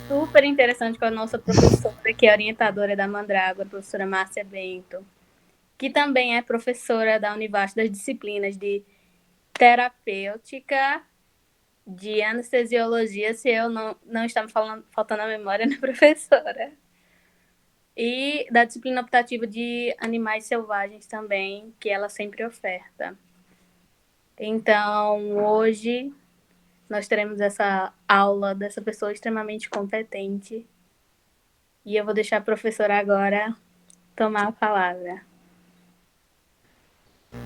super interessante com a nossa professora, que é orientadora da Mandrágora, a professora Márcia Bento, que também é professora da Univasf das disciplinas de terapêutica, de anestesiologia, se eu não está me faltando a memória, né, professora? E da disciplina optativa de animais selvagens também, que ela sempre oferta. Então, hoje, nós teremos essa aula dessa pessoa extremamente competente. E eu vou deixar a professora agora tomar a palavra.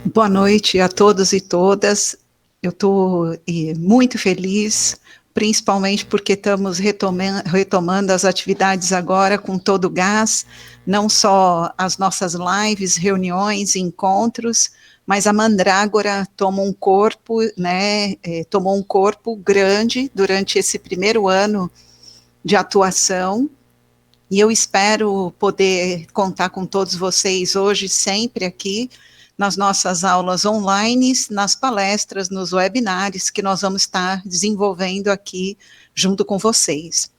Boa noite a todos e todas. Eu estou muito feliz, principalmente porque estamos retomando as atividades agora com todo o gás, não só as nossas lives, reuniões, encontros, mas a Mandrágora tomou um corpo, né, tomou um corpo grande durante esse primeiro ano de atuação, e eu espero poder contar com todos vocês hoje, sempre aqui, nas nossas aulas online, nas palestras, nos webinários que nós vamos estar desenvolvendo aqui junto com vocês.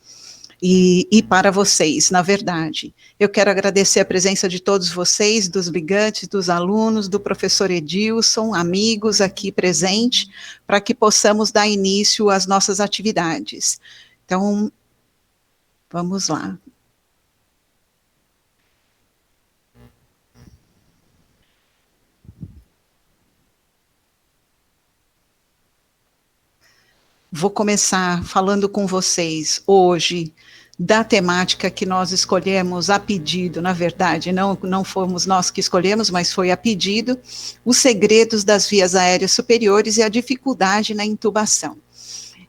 E para vocês, na verdade. Eu quero agradecer a presença de todos vocês, dos ligantes, dos alunos, do professor Edilson, amigos aqui presentes, para que possamos dar início às nossas atividades. Então, vamos lá. Vou começar falando com vocês hoje da temática que nós escolhemos a pedido, na verdade, não fomos nós que escolhemos, mas foi a pedido, os segredos das vias aéreas superiores e a dificuldade na intubação.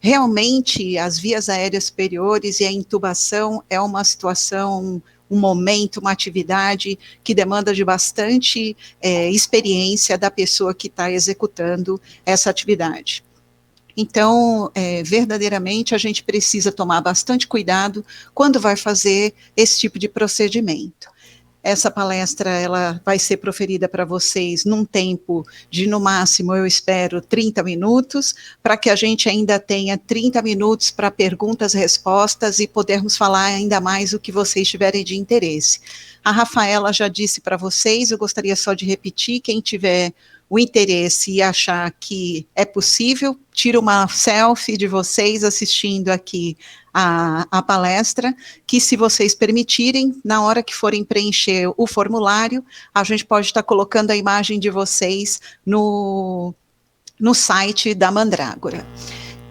Realmente, as vias aéreas superiores e a intubação é uma situação, um momento, uma atividade que demanda de bastante experiência da pessoa que está executando essa atividade. Então, verdadeiramente, a gente precisa tomar bastante cuidado quando vai fazer esse tipo de procedimento. Essa palestra, ela vai ser proferida para vocês num tempo de, no máximo, eu espero, 30 minutos, para que a gente ainda tenha 30 minutos para perguntas, respostas e podermos falar ainda mais o que vocês tiverem de interesse. A Rafaela já disse para vocês, eu gostaria só de repetir, quem tiver o interesse e achar que é possível, tira uma selfie de vocês assistindo aqui a palestra, que se vocês permitirem, na hora que forem preencher o formulário, a gente pode estar colocando a imagem de vocês no site da Mandrágora.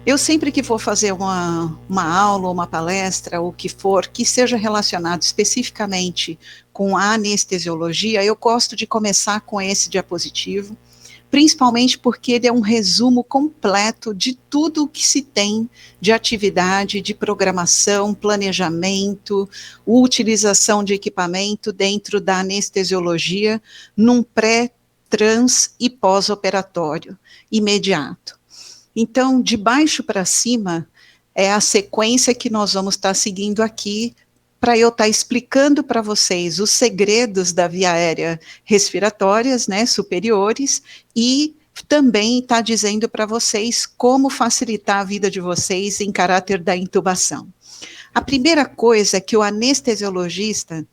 Eu sempre que vou fazer uma aula, uma palestra, ou o que for, que seja relacionado especificamente com a anestesiologia, eu gosto de começar com esse diapositivo, principalmente porque ele é um resumo completo de tudo o que se tem de atividade, de programação, planejamento, utilização de equipamento dentro da anestesiologia, num pré, trans e pós-operatório imediato. Então, de baixo para cima, é a sequência que nós vamos estar seguindo aqui, para eu estar explicando para vocês os segredos da via aérea respiratórias, né, superiores, e também estar dizendo para vocês como facilitar a vida de vocês em caráter da intubação. A primeira coisa é que o anestesiologista,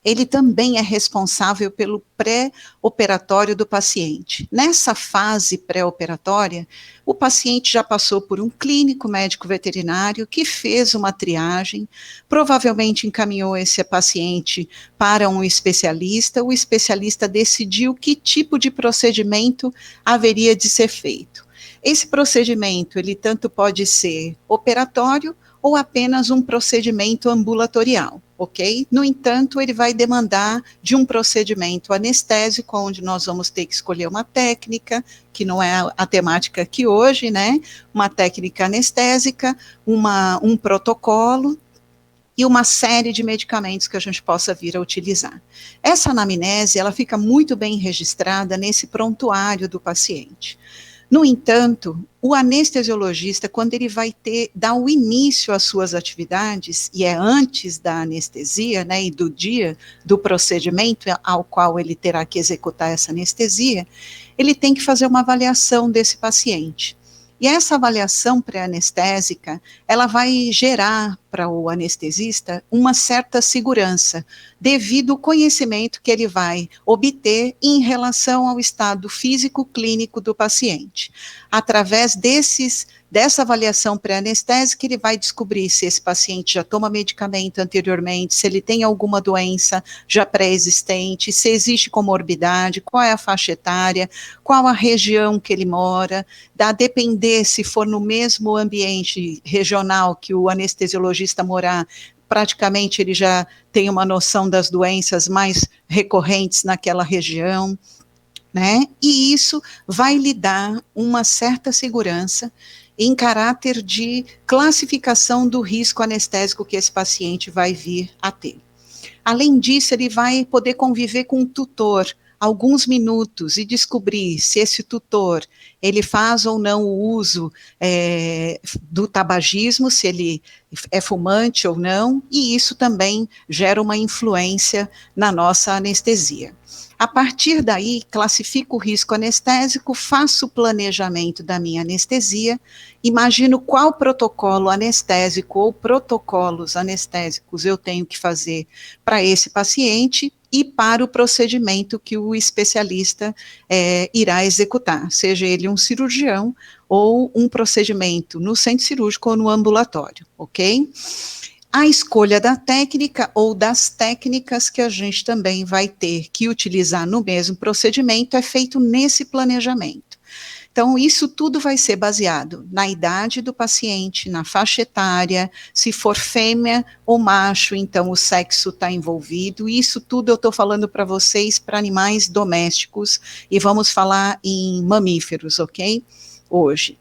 ele também é responsável pelo pré-operatório do paciente. Nessa fase pré-operatória, o paciente já passou por um clínico médico veterinário que fez uma triagem, provavelmente encaminhou esse paciente para um especialista, o especialista decidiu que tipo de procedimento haveria de ser feito. Esse procedimento, ele tanto pode ser operatório ou apenas um procedimento ambulatorial, ok? No entanto, ele vai demandar de um procedimento anestésico, onde nós vamos ter que escolher uma técnica, que não é a temática aqui hoje, né? Uma técnica anestésica, um protocolo e uma série de medicamentos que a gente possa vir a utilizar. Essa anamnese, ela fica muito bem registrada nesse prontuário do paciente. No entanto, o anestesiologista, quando ele vai dar o início às suas atividades, e é antes da anestesia, né, e do dia do procedimento ao qual ele terá que executar essa anestesia, ele tem que fazer uma avaliação desse paciente. E essa avaliação pré-anestésica, ela vai gerar para o anestesista uma certa segurança, devido ao conhecimento que ele vai obter em relação ao estado físico clínico do paciente. Através dessa avaliação pré-anestésica, ele vai descobrir se esse paciente já toma medicamento anteriormente, se ele tem alguma doença já pré-existente, se existe comorbidade, qual é a faixa etária, qual a região que ele mora, a depender se for no mesmo ambiente regional que o anestesiologista morar, praticamente ele já tem uma noção das doenças mais recorrentes naquela região, né? E isso vai lhe dar uma certa segurança em caráter de classificação do risco anestésico que esse paciente vai vir a ter. Além disso, ele vai poder conviver com um tutor alguns minutos e descobrir se esse tutor, ele faz ou não o uso do tabagismo, se ele é fumante ou não, e isso também gera uma influência na nossa anestesia. A partir daí, classifico o risco anestésico, faço o planejamento da minha anestesia, imagino qual protocolo anestésico ou protocolos anestésicos eu tenho que fazer para esse paciente e para o procedimento que o especialista irá executar, seja ele um cirurgião ou um procedimento no centro cirúrgico ou no ambulatório, ok? A escolha da técnica ou das técnicas que a gente também vai ter que utilizar no mesmo procedimento é feito nesse planejamento. Então, isso tudo vai ser baseado na idade do paciente, na faixa etária, se for fêmea ou macho, então o sexo está envolvido. Isso tudo eu estou falando para vocês para animais domésticos e vamos falar em mamíferos, ok? Hoje.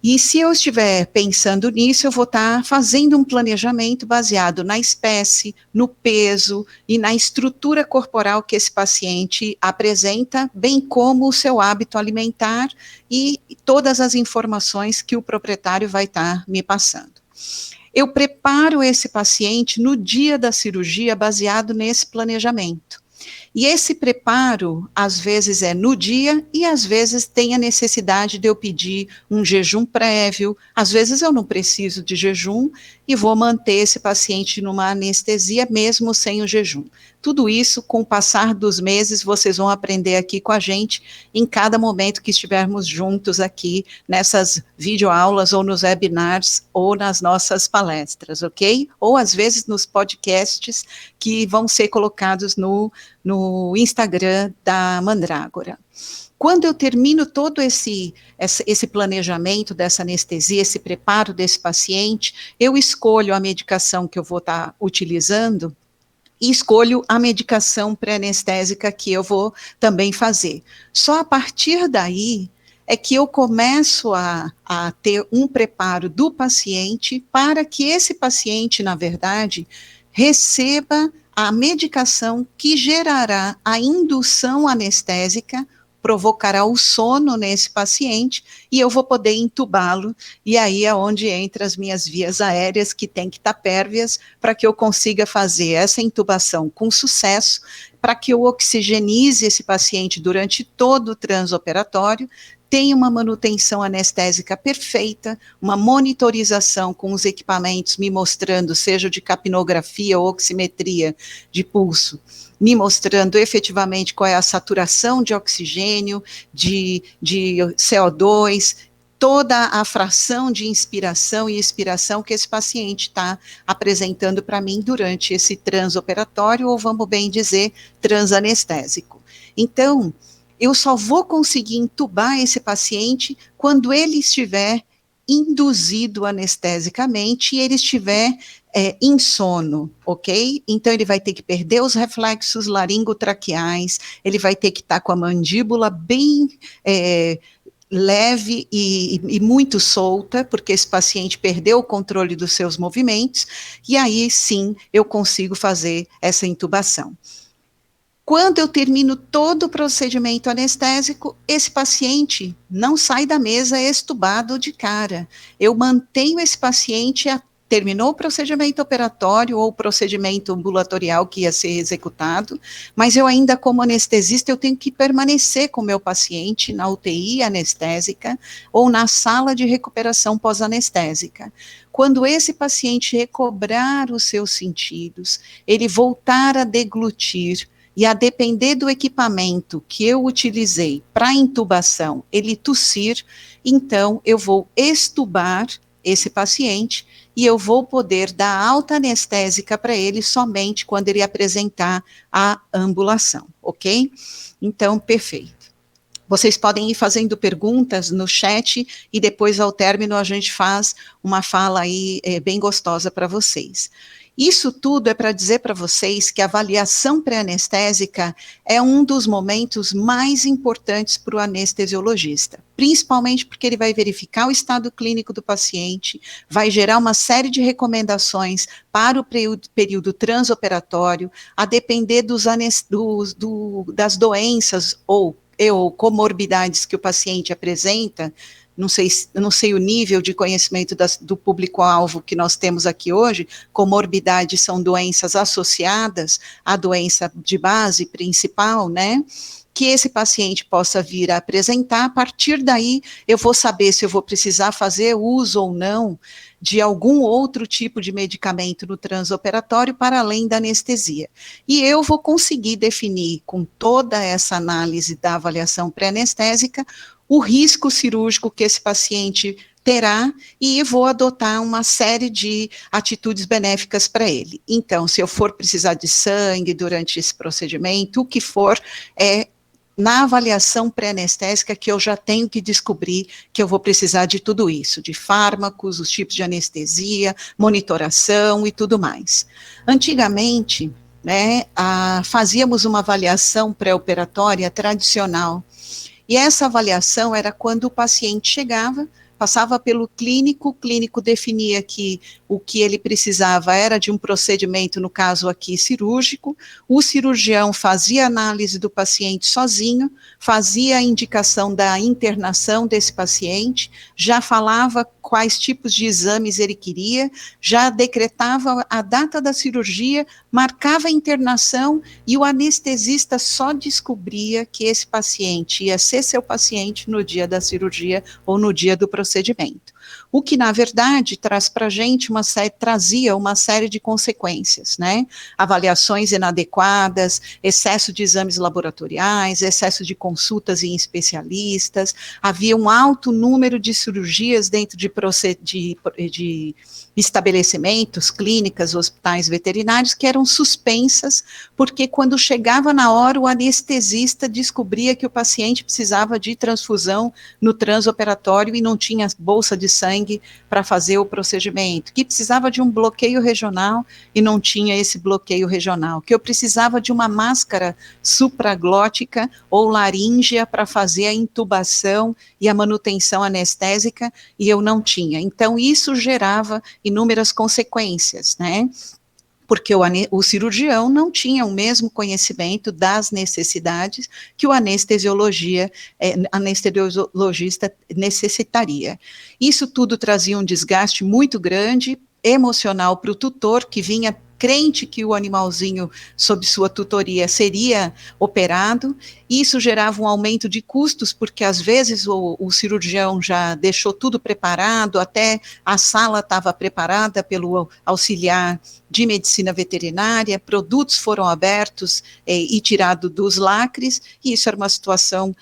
E se eu estiver pensando nisso, eu vou estar fazendo um planejamento baseado na espécie, no peso e na estrutura corporal que esse paciente apresenta, bem como o seu hábito alimentar e todas as informações que o proprietário vai estar me passando. Eu preparo esse paciente no dia da cirurgia baseado nesse planejamento. E esse preparo, às vezes é no dia e às vezes tem a necessidade de eu pedir um jejum prévio, às vezes eu não preciso de jejum e vou manter esse paciente numa anestesia mesmo sem o jejum. Tudo isso, com o passar dos meses, vocês vão aprender aqui com a gente em cada momento que estivermos juntos aqui nessas videoaulas ou nos webinars ou nas nossas palestras, ok? Ou às vezes nos podcasts que vão ser colocados no Instagram da Mandrágora. Quando eu termino todo esse planejamento dessa anestesia, esse preparo desse paciente, eu escolho a medicação que eu vou estar utilizando e escolho a medicação pré-anestésica que eu vou também fazer. Só a partir daí é que eu começo a ter um preparo do paciente para que esse paciente, na verdade, receba a medicação que gerará a indução anestésica, provocará o sono nesse paciente e eu vou poder entubá-lo, e aí é onde entra as minhas vias aéreas que tem que estar pérvias para que eu consiga fazer essa intubação com sucesso, para que eu oxigenize esse paciente durante todo o transoperatório, tem uma manutenção anestésica perfeita, uma monitorização com os equipamentos me mostrando, seja de capnografia ou oximetria de pulso, me mostrando efetivamente qual é a saturação de oxigênio, de CO2, toda a fração de inspiração e expiração que esse paciente está apresentando para mim durante esse transoperatório, ou vamos bem dizer, transanestésico. Então, eu só vou conseguir entubar esse paciente quando ele estiver induzido anestesicamente e ele estiver em sono, ok? Então ele vai ter que perder os reflexos laringotraqueais, ele vai ter que estar com a mandíbula bem leve e muito solta, porque esse paciente perdeu o controle dos seus movimentos, e aí sim eu consigo fazer essa intubação. Quando eu termino todo o procedimento anestésico, esse paciente não sai da mesa extubado de cara. Eu mantenho esse paciente terminou o procedimento operatório ou o procedimento ambulatorial que ia ser executado, mas eu ainda, como anestesista, eu tenho que permanecer com o meu paciente na UTI anestésica ou na sala de recuperação pós-anestésica. Quando esse paciente recobrar os seus sentidos, ele voltar a deglutir, e a depender do equipamento que eu utilizei para intubação, ele tossir, então eu vou extubar esse paciente e eu vou poder dar alta anestésica para ele somente quando ele apresentar a ambulação, ok? Então, perfeito. Vocês podem ir fazendo perguntas no chat e depois, ao término, a gente faz uma fala aí bem gostosa para vocês. Isso tudo é para dizer para vocês que a avaliação pré-anestésica é um dos momentos mais importantes para o anestesiologista, principalmente porque ele vai verificar o estado clínico do paciente, vai gerar uma série de recomendações para o período transoperatório, a depender das doenças ou comorbidades que o paciente apresenta. Não sei o nível de conhecimento do público-alvo que nós temos aqui hoje. Comorbidades são doenças associadas à doença de base principal, né? Que esse paciente possa vir a apresentar. A partir daí, eu vou saber se eu vou precisar fazer uso ou não de algum outro tipo de medicamento no transoperatório para além da anestesia. E eu vou conseguir definir, com toda essa análise da avaliação pré-anestésica, o risco cirúrgico que esse paciente terá e vou adotar uma série de atitudes benéficas para ele. Então, se eu for precisar de sangue durante esse procedimento, o que for, na avaliação pré-anestésica que eu já tenho que descobrir que eu vou precisar de tudo isso, de fármacos, os tipos de anestesia, monitoração e tudo mais. Antigamente, né, fazíamos uma avaliação pré-operatória tradicional, e essa avaliação era quando o paciente chegava, passava pelo clínico, o clínico definia que o que ele precisava era de um procedimento, no caso aqui, cirúrgico, o cirurgião fazia análise do paciente sozinho, fazia a indicação da internação desse paciente, já falava quais tipos de exames ele queria, já decretava a data da cirurgia, marcava a internação e o anestesista só descobria que esse paciente ia ser seu paciente no dia da cirurgia ou no dia do procedimento. O que, na verdade, traz para a gente trazia uma série de consequências, né? Avaliações inadequadas, excesso de exames laboratoriais, excesso de consultas em especialistas, havia um alto número de cirurgias dentro de estabelecimentos, clínicas, hospitais veterinários, que eram suspensas, porque quando chegava na hora, o anestesista descobria que o paciente precisava de transfusão no transoperatório e não tinha bolsa de sangue para fazer o procedimento, que precisava de um bloqueio regional e não tinha esse bloqueio regional, que eu precisava de uma máscara supraglótica ou laríngea para fazer a intubação e a manutenção anestésica e eu não tinha. Então, isso gerava inúmeras consequências, né? Porque o cirurgião não tinha o mesmo conhecimento das necessidades que o anestesiologista necessitaria. Isso tudo trazia um desgaste muito grande, emocional para o tutor, que vinha crente que o animalzinho sob sua tutoria seria operado. Isso gerava um aumento de custos, porque às vezes o cirurgião já deixou tudo preparado, até a sala estava preparada pelo auxiliar de medicina veterinária, produtos foram abertos e tirados dos lacres, e isso era uma situação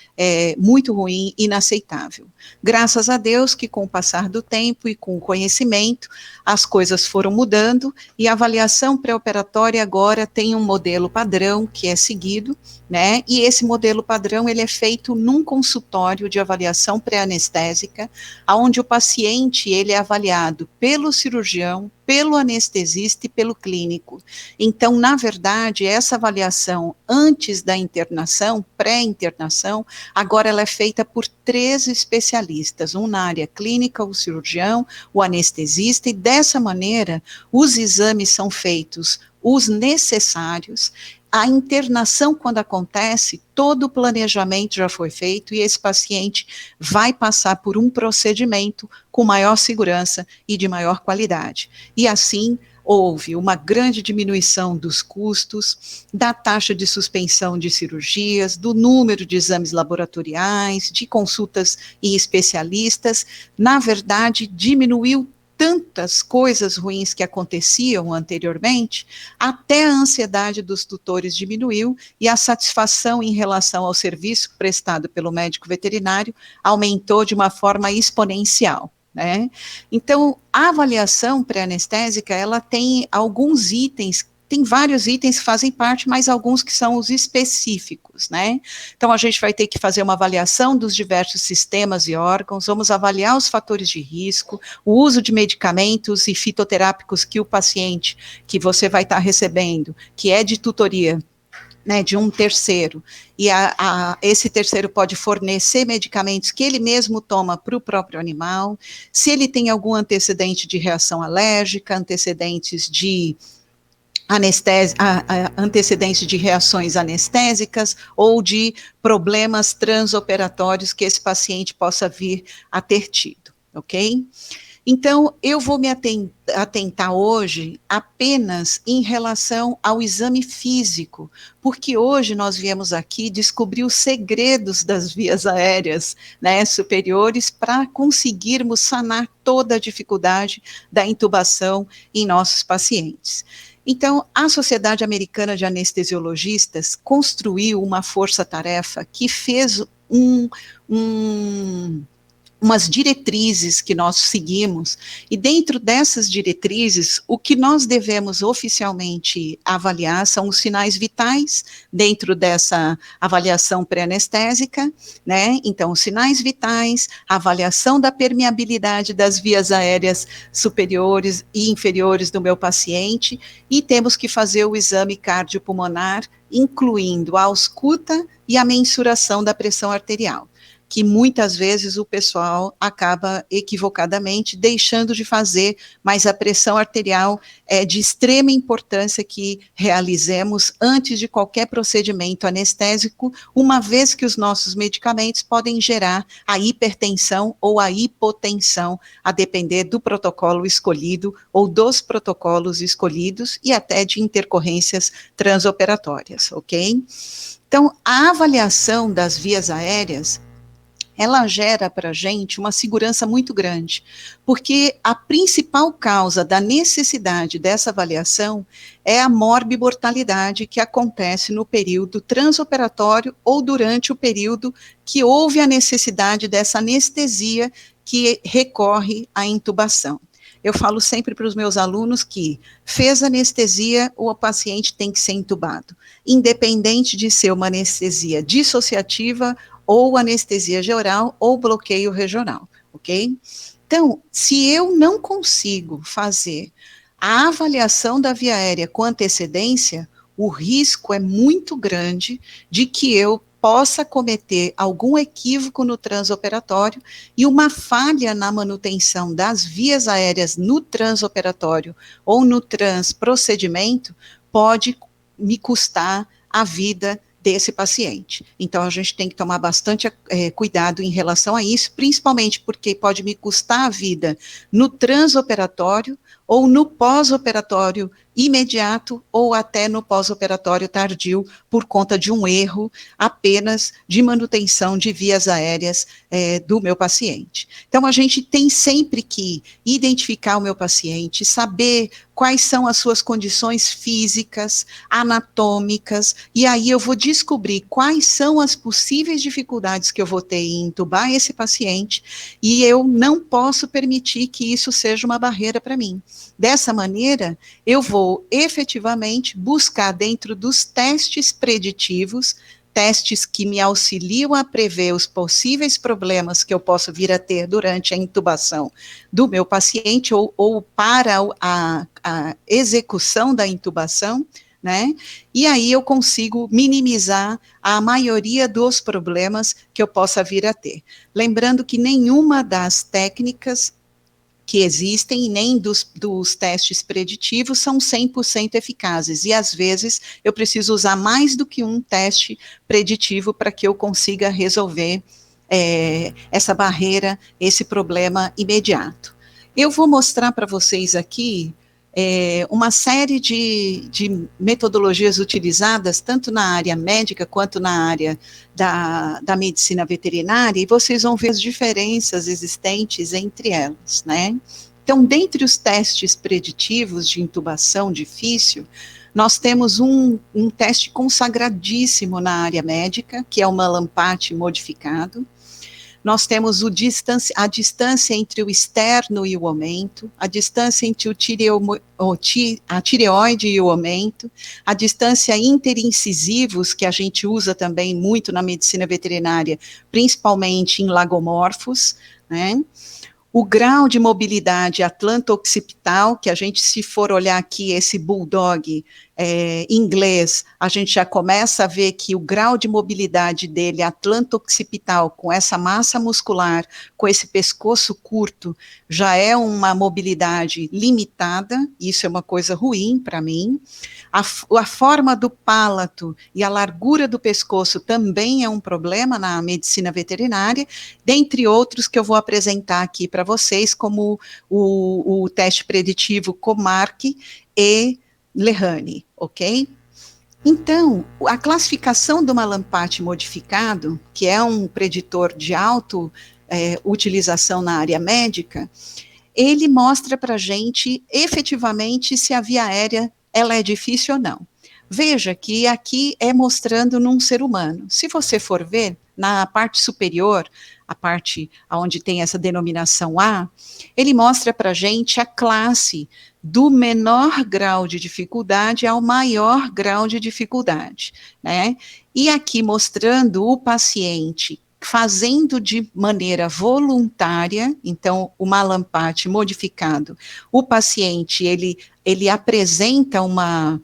muito ruim, inaceitável. Graças a Deus que com o passar do tempo e com o conhecimento, as coisas foram mudando, e a avaliação pré-operatória agora tem um modelo padrão que é seguido, né, e esse modelo padrão, ele é feito num consultório de avaliação pré-anestésica, onde o paciente, ele é avaliado pelo cirurgião, pelo anestesista e pelo clínico. Então, na verdade, essa avaliação antes da internação, pré-internação, agora ela é feita por 3 especialistas, um na área clínica, o cirurgião, o anestesista, e dessa maneira, os exames são feitos, os necessários, a internação, quando acontece, todo o planejamento já foi feito e esse paciente vai passar por um procedimento com maior segurança e de maior qualidade. E assim, houve uma grande diminuição dos custos, da taxa de suspensão de cirurgias, do número de exames laboratoriais, de consultas em especialistas. Na verdade, diminuiu tantas coisas ruins que aconteciam anteriormente, até a ansiedade dos tutores diminuiu e a satisfação em relação ao serviço prestado pelo médico veterinário aumentou de uma forma exponencial. Né? Então, a avaliação pré-anestésica, ela tem alguns itens, tem vários itens que fazem parte, mas alguns que são os específicos, né? Então, a gente vai ter que fazer uma avaliação dos diversos sistemas e órgãos, vamos avaliar os fatores de risco, o uso de medicamentos e fitoterápicos que o paciente, que você vai estar recebendo, que é de tutoria, né, de um terceiro, e esse terceiro pode fornecer medicamentos que ele mesmo toma para o próprio animal, se ele tem algum antecedente de reação alérgica, antecedentes de antecedentes de reações anestésicas ou de problemas transoperatórios que esse paciente possa vir a ter tido, ok? Então, eu vou me atentar hoje apenas em relação ao exame físico, porque hoje nós viemos aqui descobrir os segredos das vias aéreas, né, superiores para conseguirmos sanar toda a dificuldade da intubação em nossos pacientes. Então, a Sociedade Americana de Anestesiologistas construiu uma força-tarefa que fez umas diretrizes que nós seguimos, e dentro dessas diretrizes, o que nós devemos oficialmente avaliar são os sinais vitais, dentro dessa avaliação pré-anestésica, né, então os sinais vitais, a avaliação da permeabilidade das vias aéreas superiores e inferiores do meu paciente, e temos que fazer o exame cardiopulmonar, incluindo a ausculta e a mensuração da pressão arterial, que muitas vezes o pessoal acaba equivocadamente deixando de fazer, mas a pressão arterial é de extrema importância que realizemos antes de qualquer procedimento anestésico, uma vez que os nossos medicamentos podem gerar a hipertensão ou a hipotensão, a depender do protocolo escolhido ou dos protocolos escolhidos e até de intercorrências transoperatórias, ok? Então, a avaliação das vias aéreas, ela gera para a gente uma segurança muito grande, porque a principal causa da necessidade dessa avaliação é a morbimortalidade que acontece no período transoperatório ou durante o período que houve a necessidade dessa anestesia que recorre à intubação. Eu falo sempre para os meus alunos que fez anestesia, o paciente tem que ser intubado, independente de ser uma anestesia dissociativa ou anestesia geral, ou bloqueio regional, ok? Então, se eu não consigo fazer a avaliação da via aérea com antecedência, o risco é muito grande de que eu possa cometer algum equívoco no transoperatório e uma falha na manutenção das vias aéreas no transoperatório ou no transprocedimento pode me custar a vida desse paciente. Então, a gente tem que tomar bastante cuidado em relação a isso, principalmente porque pode me custar a vida no transoperatório ou no pós-operatório imediato ou até no pós-operatório tardio por conta de um erro apenas de manutenção de vias aéreas do meu paciente. Então, a gente tem sempre que identificar o meu paciente, saber quais são as suas condições físicas, anatômicas, e aí eu vou descobrir quais são as possíveis dificuldades que eu vou ter em intubar esse paciente, e eu não posso permitir que isso seja uma barreira para mim. Dessa maneira, eu vou efetivamente buscar dentro dos testes preditivos, testes que me auxiliam a prever os possíveis problemas que eu posso vir a ter durante a intubação do meu paciente ou para a execução da intubação, né? E aí eu consigo minimizar a maioria dos problemas que eu possa vir a ter. Lembrando que nenhuma das técnicas que existem, nem dos testes preditivos são 100% eficazes, e às vezes eu preciso usar mais do que um teste preditivo para que eu consiga resolver essa barreira, esse problema imediato. Eu vou mostrar para vocês aqui uma série de metodologias utilizadas, tanto na área médica quanto na área da medicina veterinária, e vocês vão ver as diferenças existentes entre elas, né? Então, dentre os testes preditivos de intubação difícil, nós temos um teste consagradíssimo na área médica, que é o Mallampati modificado. Nós temos a distância entre o externo e o aumento, a distância entre a tireoide e o aumento, a distância interincisivos, que a gente usa também muito na medicina veterinária, principalmente em lagomorfos, né? O grau de mobilidade atlanto-occipital, que a gente, se for olhar aqui esse bulldog inglês, a gente já começa a ver que o grau de mobilidade dele atlanto-occipital, com essa massa muscular, com esse pescoço curto, já é uma mobilidade limitada, isso é uma coisa ruim para mim. A forma do palato e a largura do pescoço também é um problema na medicina veterinária, dentre outros que eu vou apresentar aqui para vocês, como o teste preditivo Comarque e Lehane, ok? Então, a classificação do Mallampati modificado, que é um preditor de utilização na área médica, ele mostra para a gente, efetivamente, se a via aérea ela é difícil ou não. Veja que aqui é mostrando num ser humano. Se você for ver, na parte superior, a parte onde tem essa denominação A, ele mostra para a gente a classe do menor grau de dificuldade ao maior grau de dificuldade, né? E aqui mostrando o paciente fazendo de maneira voluntária, então o Mallampati modificado, o paciente, ele apresenta uma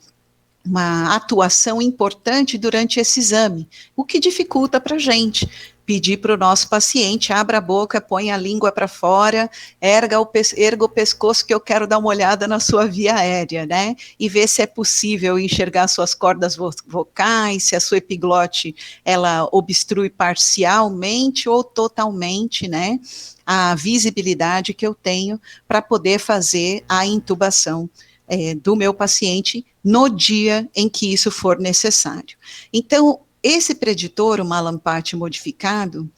atuação importante durante esse exame, o que dificulta para a gente pedir para o nosso paciente, abra a boca, põe a língua para fora, erga o pescoço que eu quero dar uma olhada na sua via aérea, né, e ver se é possível enxergar suas cordas vocais, se a sua epiglote, ela obstrui parcialmente ou totalmente, né, a visibilidade que eu tenho para poder fazer a intubação do meu paciente no dia em que isso for necessário. Então, esse preditor, o Mallampati modificado,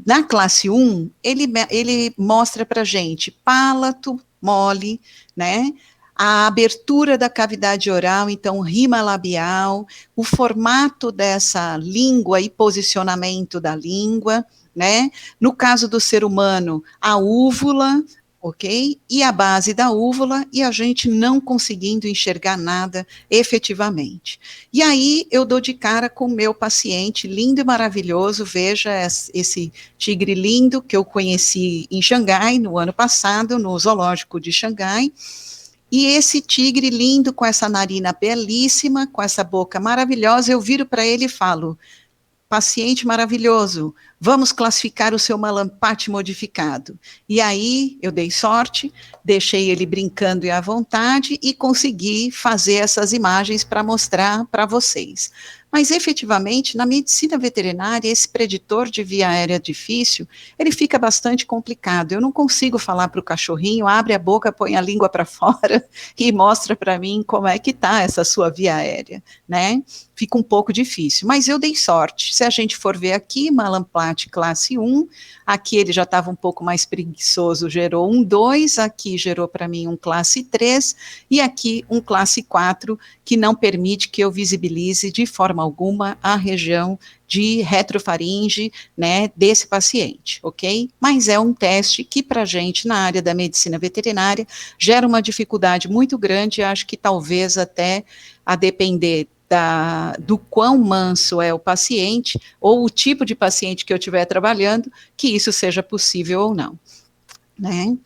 na classe 1, ele mostra para a gente palato mole, né? A abertura da cavidade oral, então rima labial, o formato dessa língua e posicionamento da língua, né? No caso do ser humano, a úvula, ok? E a base da úvula, e a gente não conseguindo enxergar nada efetivamente. E aí eu dou de cara com o meu paciente lindo e maravilhoso, veja esse tigre lindo que eu conheci em Xangai no ano passado, no zoológico de Xangai, e esse tigre lindo com essa narina belíssima, com essa boca maravilhosa, eu viro para ele e falo: paciente maravilhoso, vamos classificar o seu Mallampati modificado. E aí, eu dei sorte, deixei ele brincando e à vontade e consegui fazer essas imagens para mostrar para vocês. Mas, efetivamente, na medicina veterinária, esse preditor de via aérea difícil, ele fica bastante complicado. Eu não consigo falar para o cachorrinho, abre a boca, põe a língua para fora e mostra para mim como é que está essa sua via aérea, né? Fica um pouco difícil, mas eu dei sorte. Se a gente for ver aqui, Mallampati classe 1, aqui ele já estava um pouco mais preguiçoso, gerou um 2, aqui gerou para mim um classe 3, e aqui um classe 4, que não permite que eu visibilize de forma alguma a região de retrofaringe, né, desse paciente, ok? Mas é um teste que para a gente, na área da medicina veterinária, gera uma dificuldade muito grande, acho que talvez até a depender do quão manso é o paciente, ou o tipo de paciente que eu estiver trabalhando, que isso seja possível ou não, né?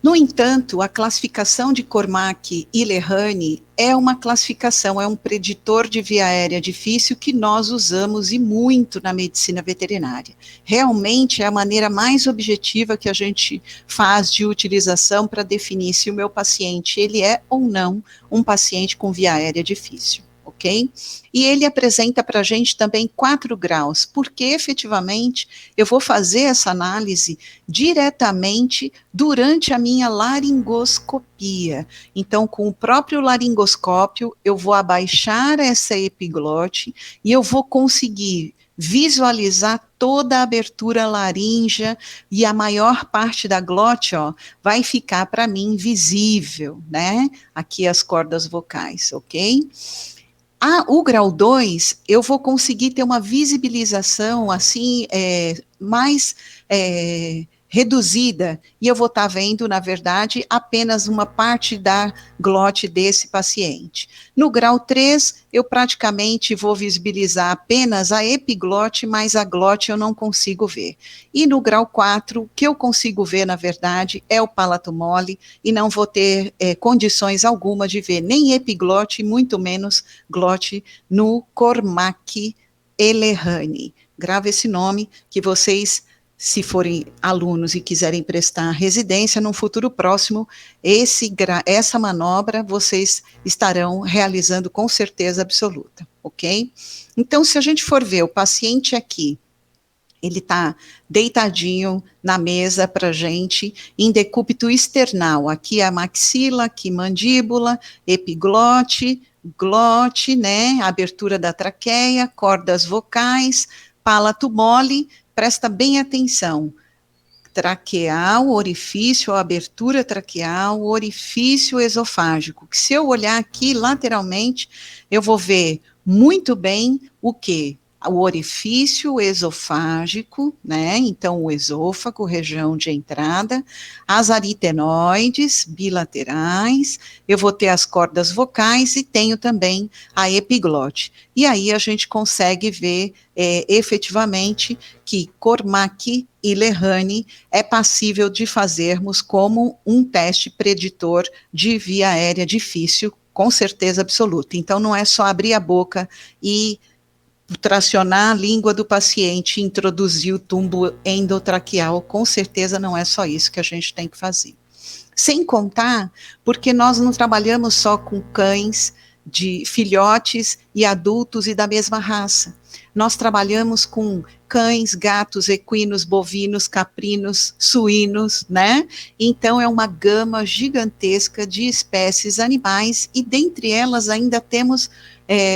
No entanto, a classificação de Cormack e Lehane é uma classificação, é um preditor de via aérea difícil que nós usamos e muito na medicina veterinária. Realmente é a maneira mais objetiva que a gente faz de utilização para definir se o meu paciente ele é ou não um paciente com via aérea difícil. Ok? E ele apresenta para a gente também 4 graus, porque efetivamente eu vou fazer essa análise diretamente durante a minha laringoscopia. Então, com o próprio laringoscópio, eu vou abaixar essa epiglote e eu vou conseguir visualizar toda a abertura laríngea e a maior parte da glote, ó, vai ficar para mim visível, né? Aqui as cordas vocais, ok? O grau 2, eu vou conseguir ter uma visibilização assim, mais reduzida, e eu vou estar vendo, na verdade, apenas uma parte da glote desse paciente. No grau 3, eu praticamente vou visibilizar apenas a epiglote, mas a glote eu não consigo ver. E no grau 4, o que eu consigo ver, na verdade, é o palato mole, e não vou ter condições alguma de ver nem epiglote, muito menos glote no Cormack e Lehane. Grava esse nome que vocês, se forem alunos e quiserem prestar residência no futuro próximo, essa manobra vocês estarão realizando com certeza absoluta, ok? Então, se a gente for ver o paciente aqui, ele está deitadinho na mesa para gente, em decúbito external, aqui a maxila, aqui mandíbula, epiglote, glote, né, abertura da traqueia, cordas vocais, palato mole, presta bem atenção, traqueal, orifício, abertura traqueal, orifício esofágico, que se eu olhar aqui lateralmente, eu vou ver muito bem o quê? O orifício esofágico, né? Então, o esôfago, região de entrada, as aritenoides bilaterais, eu vou ter as cordas vocais e tenho também a epiglote. E aí a gente consegue ver efetivamente que Cormack e Lehane é passível de fazermos como um teste preditor de via aérea difícil, com certeza absoluta. Então, não é só abrir a boca e tracionar a língua do paciente, introduzir o tubo endotraqueal, com certeza não é só isso que a gente tem que fazer. Sem contar, porque nós não trabalhamos só com cães de filhotes e adultos e da mesma raça. Nós trabalhamos com cães, gatos, equinos, bovinos, caprinos, suínos, né? Então é uma gama gigantesca de espécies animais e dentre elas ainda temos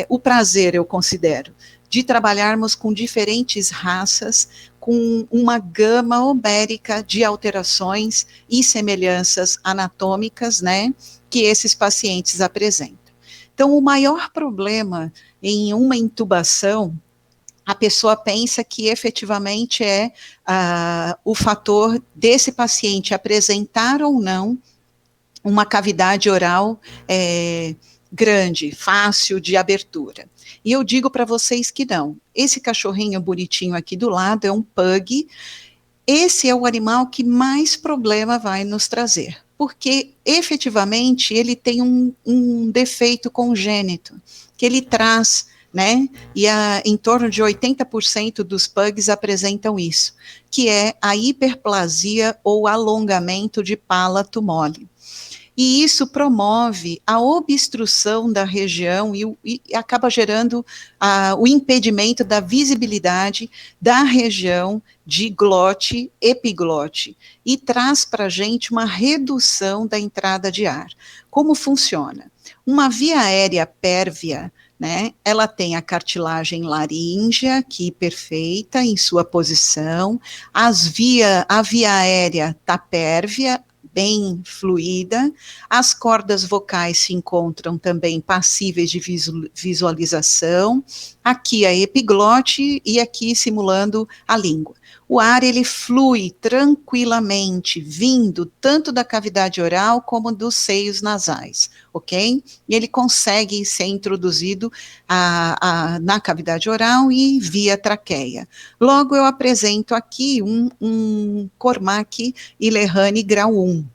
o prazer, eu considero, de trabalharmos com diferentes raças, com uma gama homérica de alterações e semelhanças anatômicas, né, que esses pacientes apresentam. Então, o maior problema em uma intubação, a pessoa pensa que efetivamente é o fator desse paciente apresentar ou não uma cavidade oral grande, fácil de abertura. E eu digo para vocês que não. Esse cachorrinho bonitinho aqui do lado é um pug. Esse é o animal que mais problema vai nos trazer, porque efetivamente ele tem um defeito congênito, que ele traz, né? E em torno de 80% dos pugs apresentam isso, que é a hiperplasia ou alongamento de palato mole. E isso promove a obstrução da região e acaba gerando o impedimento da visibilidade da região de glote, epiglote, e traz para a gente uma redução da entrada de ar. Como funciona? Uma via aérea pérvia, né, ela tem a cartilagem laríngea aqui perfeita em sua posição, a via aérea está pérvia, bem fluida, as cordas vocais se encontram também passíveis de visualização, aqui a epiglote e aqui simulando a língua. O ar, ele flui tranquilamente, vindo tanto da cavidade oral como dos seios nasais, ok? E ele consegue ser introduzido na cavidade oral e via traqueia. Logo, eu apresento aqui um Cormack e Lehane grau 1.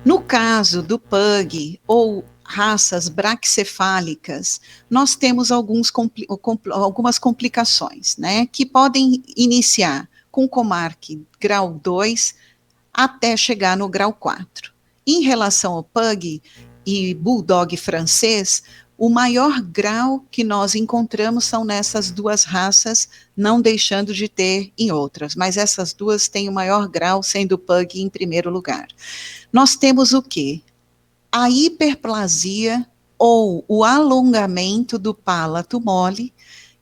No caso do pug ou raças braquicefálicas, nós temos algumas complicações, né, que podem iniciar com Comarque grau 2 até chegar no grau 4. Em relação ao pug e bulldog francês, o maior grau que nós encontramos são nessas duas raças, não deixando de ter em outras, mas essas duas têm o maior grau, sendo o pug em primeiro lugar. Nós temos o quê? A hiperplasia ou o alongamento do palato mole,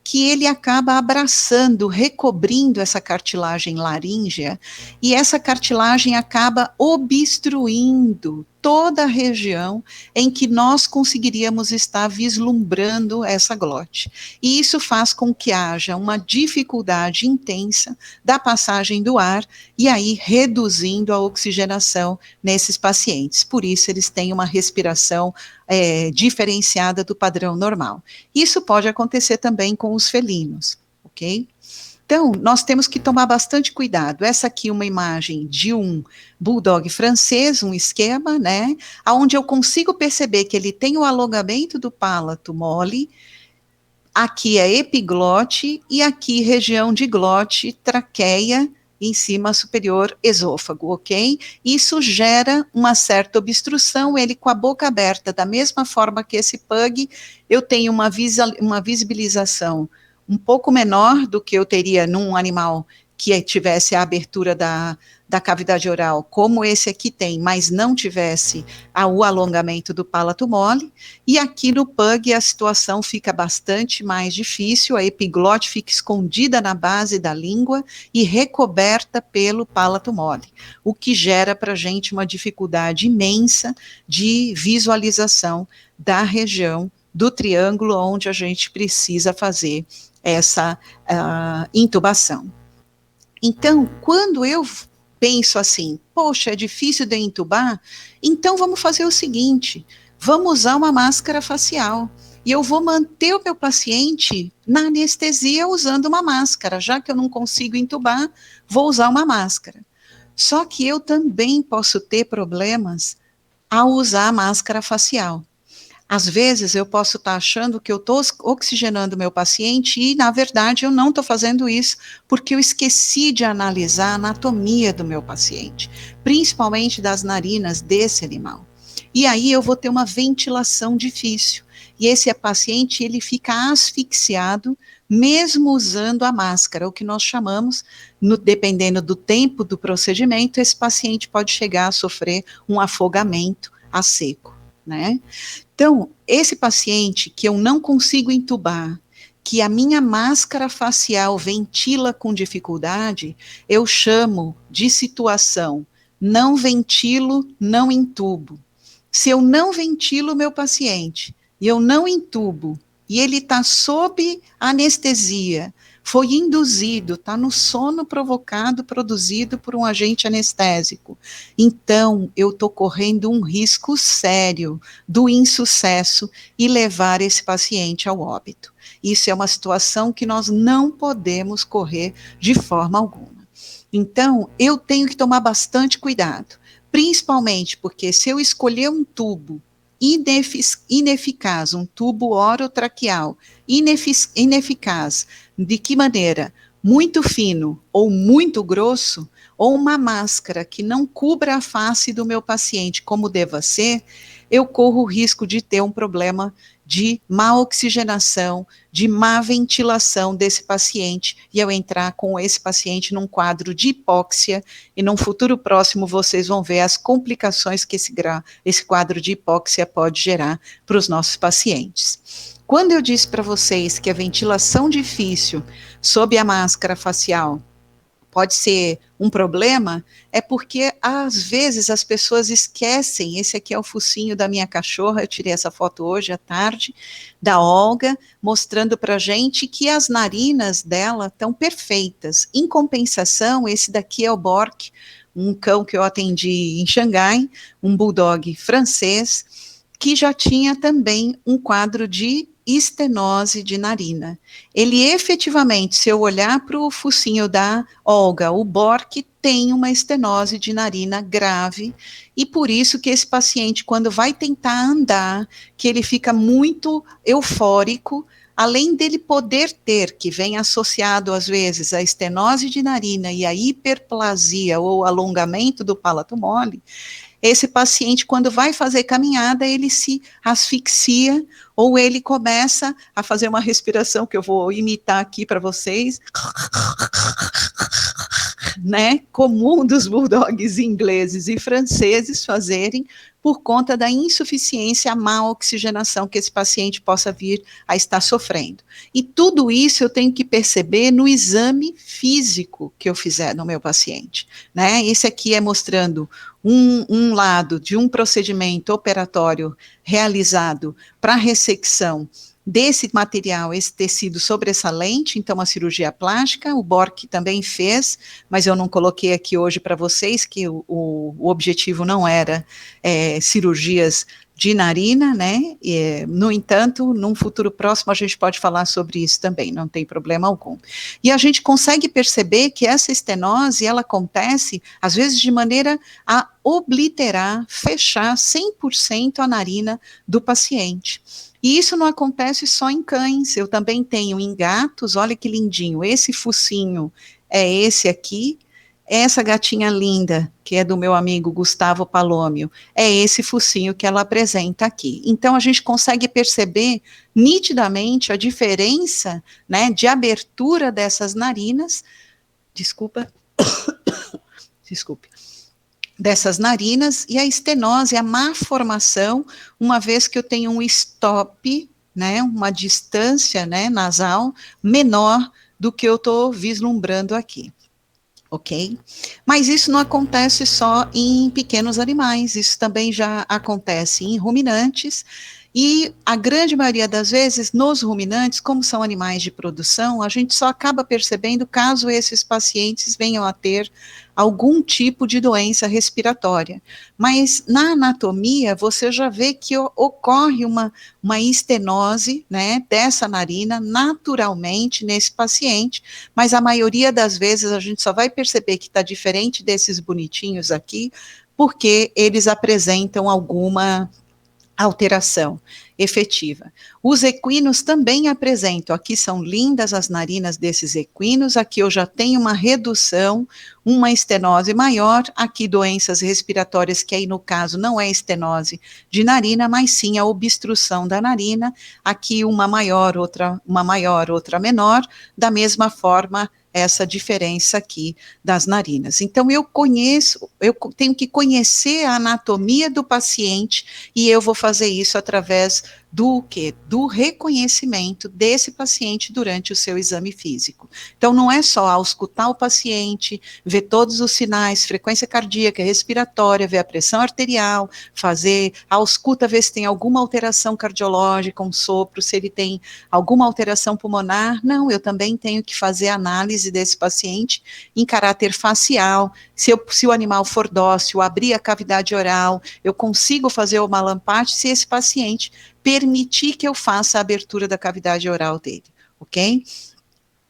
que ele acaba abraçando, recobrindo essa cartilagem laríngea, e essa cartilagem acaba obstruindo toda a região em que nós conseguiríamos estar vislumbrando essa glote. E isso faz com que haja uma dificuldade intensa da passagem do ar, e aí reduzindo a oxigenação nesses pacientes. Por isso, eles têm uma respiração diferenciada do padrão normal. Isso pode acontecer também com os felinos, ok? Então, nós temos que tomar bastante cuidado. Essa aqui é uma imagem de um bulldog francês, um esquema, né? Onde eu consigo perceber que ele tem o alongamento do palato mole, aqui é epiglote e aqui região de glote, traqueia, em cima superior esôfago, ok? Isso gera uma certa obstrução, ele com a boca aberta, da mesma forma que esse pug, eu tenho uma visibilização um pouco menor do que eu teria num animal que tivesse a abertura da cavidade oral, como esse aqui tem, mas não tivesse o alongamento do palato mole, e aqui no pug a situação fica bastante mais difícil, a epiglote fica escondida na base da língua e recoberta pelo palato mole, o que gera para a gente uma dificuldade imensa de visualização da região do triângulo onde a gente precisa fazer essa intubação. Então, quando eu penso assim, poxa, é difícil de intubar, então vamos fazer o seguinte, vamos usar uma máscara facial, e eu vou manter o meu paciente na anestesia usando uma máscara, já que eu não consigo intubar, vou usar uma máscara. Só que eu também posso ter problemas ao usar a máscara facial. Às vezes eu posso estar achando que eu estou oxigenando meu paciente e, na verdade, eu não estou fazendo isso porque eu esqueci de analisar a anatomia do meu paciente, principalmente das narinas desse animal. E aí eu vou ter uma ventilação difícil. E esse paciente, ele fica asfixiado, mesmo usando a máscara, o que nós chamamos, dependendo do tempo do procedimento, esse paciente pode chegar a sofrer um afogamento a seco, né? Então, esse paciente que eu não consigo intubar, que a minha máscara facial ventila com dificuldade, eu chamo de situação não ventilo, não intubo. Se eu não ventilo o meu paciente e eu não intubo, e ele está sob anestesia, foi induzido, está no sono provocado, produzido por um agente anestésico. Então, eu estou correndo um risco sério do insucesso e levar esse paciente ao óbito. Isso é uma situação que nós não podemos correr de forma alguma. Então, eu tenho que tomar bastante cuidado, principalmente porque se eu escolher um tubo ineficaz, um tubo orotraqueal ineficaz, de que maneira? Muito fino ou muito grosso, ou uma máscara que não cubra a face do meu paciente como deva ser, eu corro o risco de ter um problema de má oxigenação, de má ventilação desse paciente, e eu entrar com esse paciente num quadro de hipóxia, e num futuro próximo vocês vão ver as complicações que esse quadro de hipóxia pode gerar para os nossos pacientes. Quando eu disse para vocês que a ventilação difícil sob a máscara facial pode ser um problema, é porque às vezes as pessoas esquecem, esse aqui é o focinho da minha cachorra, eu tirei essa foto hoje à tarde, da Olga, mostrando para a gente que as narinas dela estão perfeitas. Em compensação, esse daqui é o Bork, um cão que eu atendi em Xangai, um bulldog francês, que já tinha também um quadro de estenose de narina. Ele efetivamente, se eu olhar para o focinho da Olga, o Bork tem uma estenose de narina grave, e por isso que esse paciente, quando vai tentar andar, que ele fica muito eufórico, além dele poder ter, que vem associado às vezes a estenose de narina e a hiperplasia ou alongamento do palato mole, esse paciente, quando vai fazer caminhada, ele se asfixia ou ele começa a fazer uma respiração que eu vou imitar aqui para vocês, né, comum dos bulldogs ingleses e franceses fazerem, por conta da insuficiência, a má oxigenação que esse paciente possa vir a estar sofrendo. E tudo isso eu tenho que perceber no exame físico que eu fizer no meu paciente, né? Esse aqui é mostrando um lado de um procedimento operatório realizado para ressecção desse material, esse tecido sobressalente, então a cirurgia plástica, o Bork também fez, mas eu não coloquei aqui hoje para vocês, que o objetivo não era cirurgias de narina, né, no entanto, num futuro próximo a gente pode falar sobre isso também, não tem problema algum. E a gente consegue perceber que essa estenose, ela acontece, às vezes, de maneira a obliterar, fechar 100% a narina do paciente. E isso não acontece só em cães, eu também tenho em gatos, olha que lindinho, esse focinho é esse aqui, essa gatinha linda, que é do meu amigo Gustavo Palomio, é esse focinho que ela apresenta aqui. Então, a gente consegue perceber nitidamente a diferença, né, de abertura dessas narinas, desculpe, dessas narinas, e a estenose, a má formação, uma vez que eu tenho um stop, né, uma distância, né, nasal menor do que eu estou vislumbrando aqui. Ok? Mas isso não acontece só em pequenos animais, isso também já acontece em ruminantes, e a grande maioria das vezes, nos ruminantes, como são animais de produção, a gente só acaba percebendo caso esses pacientes venham a ter algum tipo de doença respiratória. Mas na anatomia, você já vê que ocorre uma estenose, né, dessa narina naturalmente nesse paciente, mas a maioria das vezes a gente só vai perceber que está diferente desses bonitinhos aqui, porque eles apresentam alguma alteração efetiva. Os equinos também apresentam, aqui são lindas as narinas desses equinos, aqui eu já tenho uma redução, uma estenose maior, aqui doenças respiratórias, que aí no caso não é estenose de narina, mas sim a obstrução da narina, aqui uma maior, outra menor, da mesma forma essa diferença aqui das narinas. Então, eu tenho que conhecer a anatomia do paciente e eu vou fazer isso através do quê? Do reconhecimento desse paciente durante o seu exame físico. Então, não é só auscultar o paciente, ver todos os sinais, frequência cardíaca, respiratória, ver a pressão arterial, fazer a ausculta, ver se tem alguma alteração cardiológica, um sopro, se ele tem alguma alteração pulmonar. Não, eu também tenho que fazer análise desse paciente em caráter facial, se o animal for dócil, abrir a cavidade oral, eu consigo fazer o malampate se esse paciente permitir que eu faça a abertura da cavidade oral dele, ok?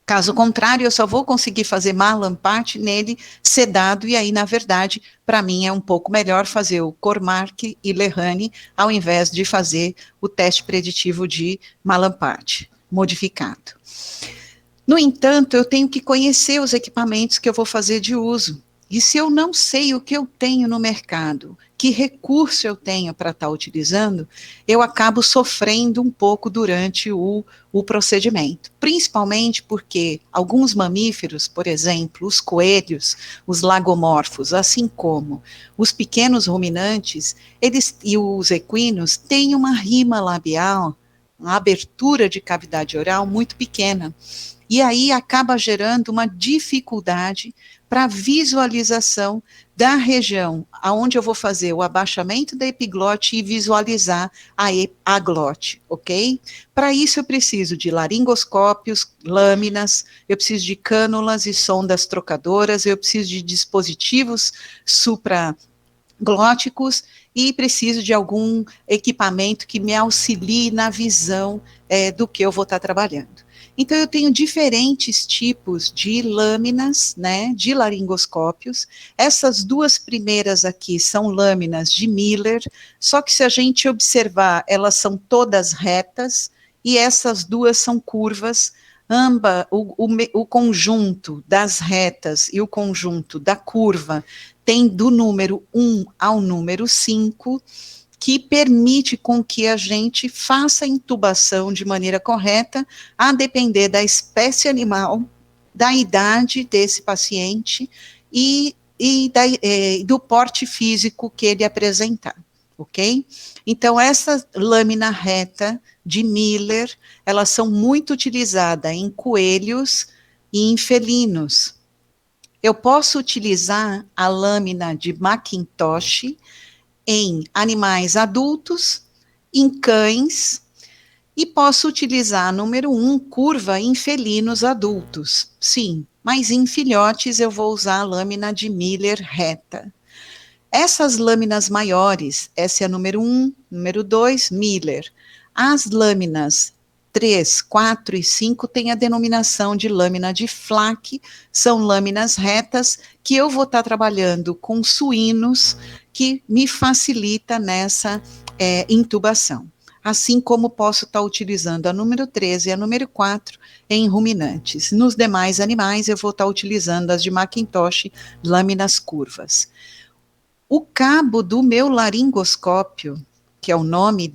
Caso contrário, eu só vou conseguir fazer malampate nele sedado, e aí, na verdade, para mim é um pouco melhor fazer o Cormark e Lehane, ao invés de fazer o teste preditivo de malampate modificado. No entanto, eu tenho que conhecer os equipamentos que eu vou fazer de uso. E se eu não sei o que eu tenho no mercado, que recurso eu tenho para estar utilizando, eu acabo sofrendo um pouco durante o procedimento. Principalmente porque alguns mamíferos, por exemplo, os coelhos, os lagomorfos, assim como os pequenos ruminantes, eles e os equinos têm uma rima labial, uma abertura de cavidade oral muito pequena. E aí acaba gerando uma dificuldade para visualização da região aonde eu vou fazer o abaixamento da epiglote e visualizar a glote, ok? Para isso eu preciso de laringoscópios, lâminas, eu preciso de cânulas e sondas trocadoras, eu preciso de dispositivos supraglóticos e preciso de algum equipamento que me auxilie na visão do que eu vou estar trabalhando. Então, eu tenho diferentes tipos de lâminas, né, de laringoscópios. Essas duas primeiras aqui são lâminas de Miller, só que se a gente observar, elas são todas retas, e essas duas são curvas. O conjunto das retas e o conjunto da curva tem do número 1 ao número 5, que permite com que a gente faça a intubação de maneira correta, a depender da espécie animal, da idade desse paciente do porte físico que ele apresentar, ok? Então, essa lâmina reta de Miller, elas são muito utilizadas em coelhos e em felinos. Eu posso utilizar a lâmina de Macintosh em animais adultos, em cães, e posso utilizar a número 1, curva, em felinos adultos. Sim, mas em filhotes eu vou usar a lâmina de Miller reta. Essas lâminas maiores, essa é a número 1, número 2, Miller. As lâminas 3, 4 e 5 têm a denominação de lâmina de Flack, são lâminas retas que eu vou estar trabalhando com suínos, que me facilita nessa intubação. Assim como posso estar utilizando a número 13 e a número 4 em ruminantes. Nos demais animais, eu vou estar utilizando as de Macintosh, lâminas curvas. O cabo do meu laringoscópio, que é o nome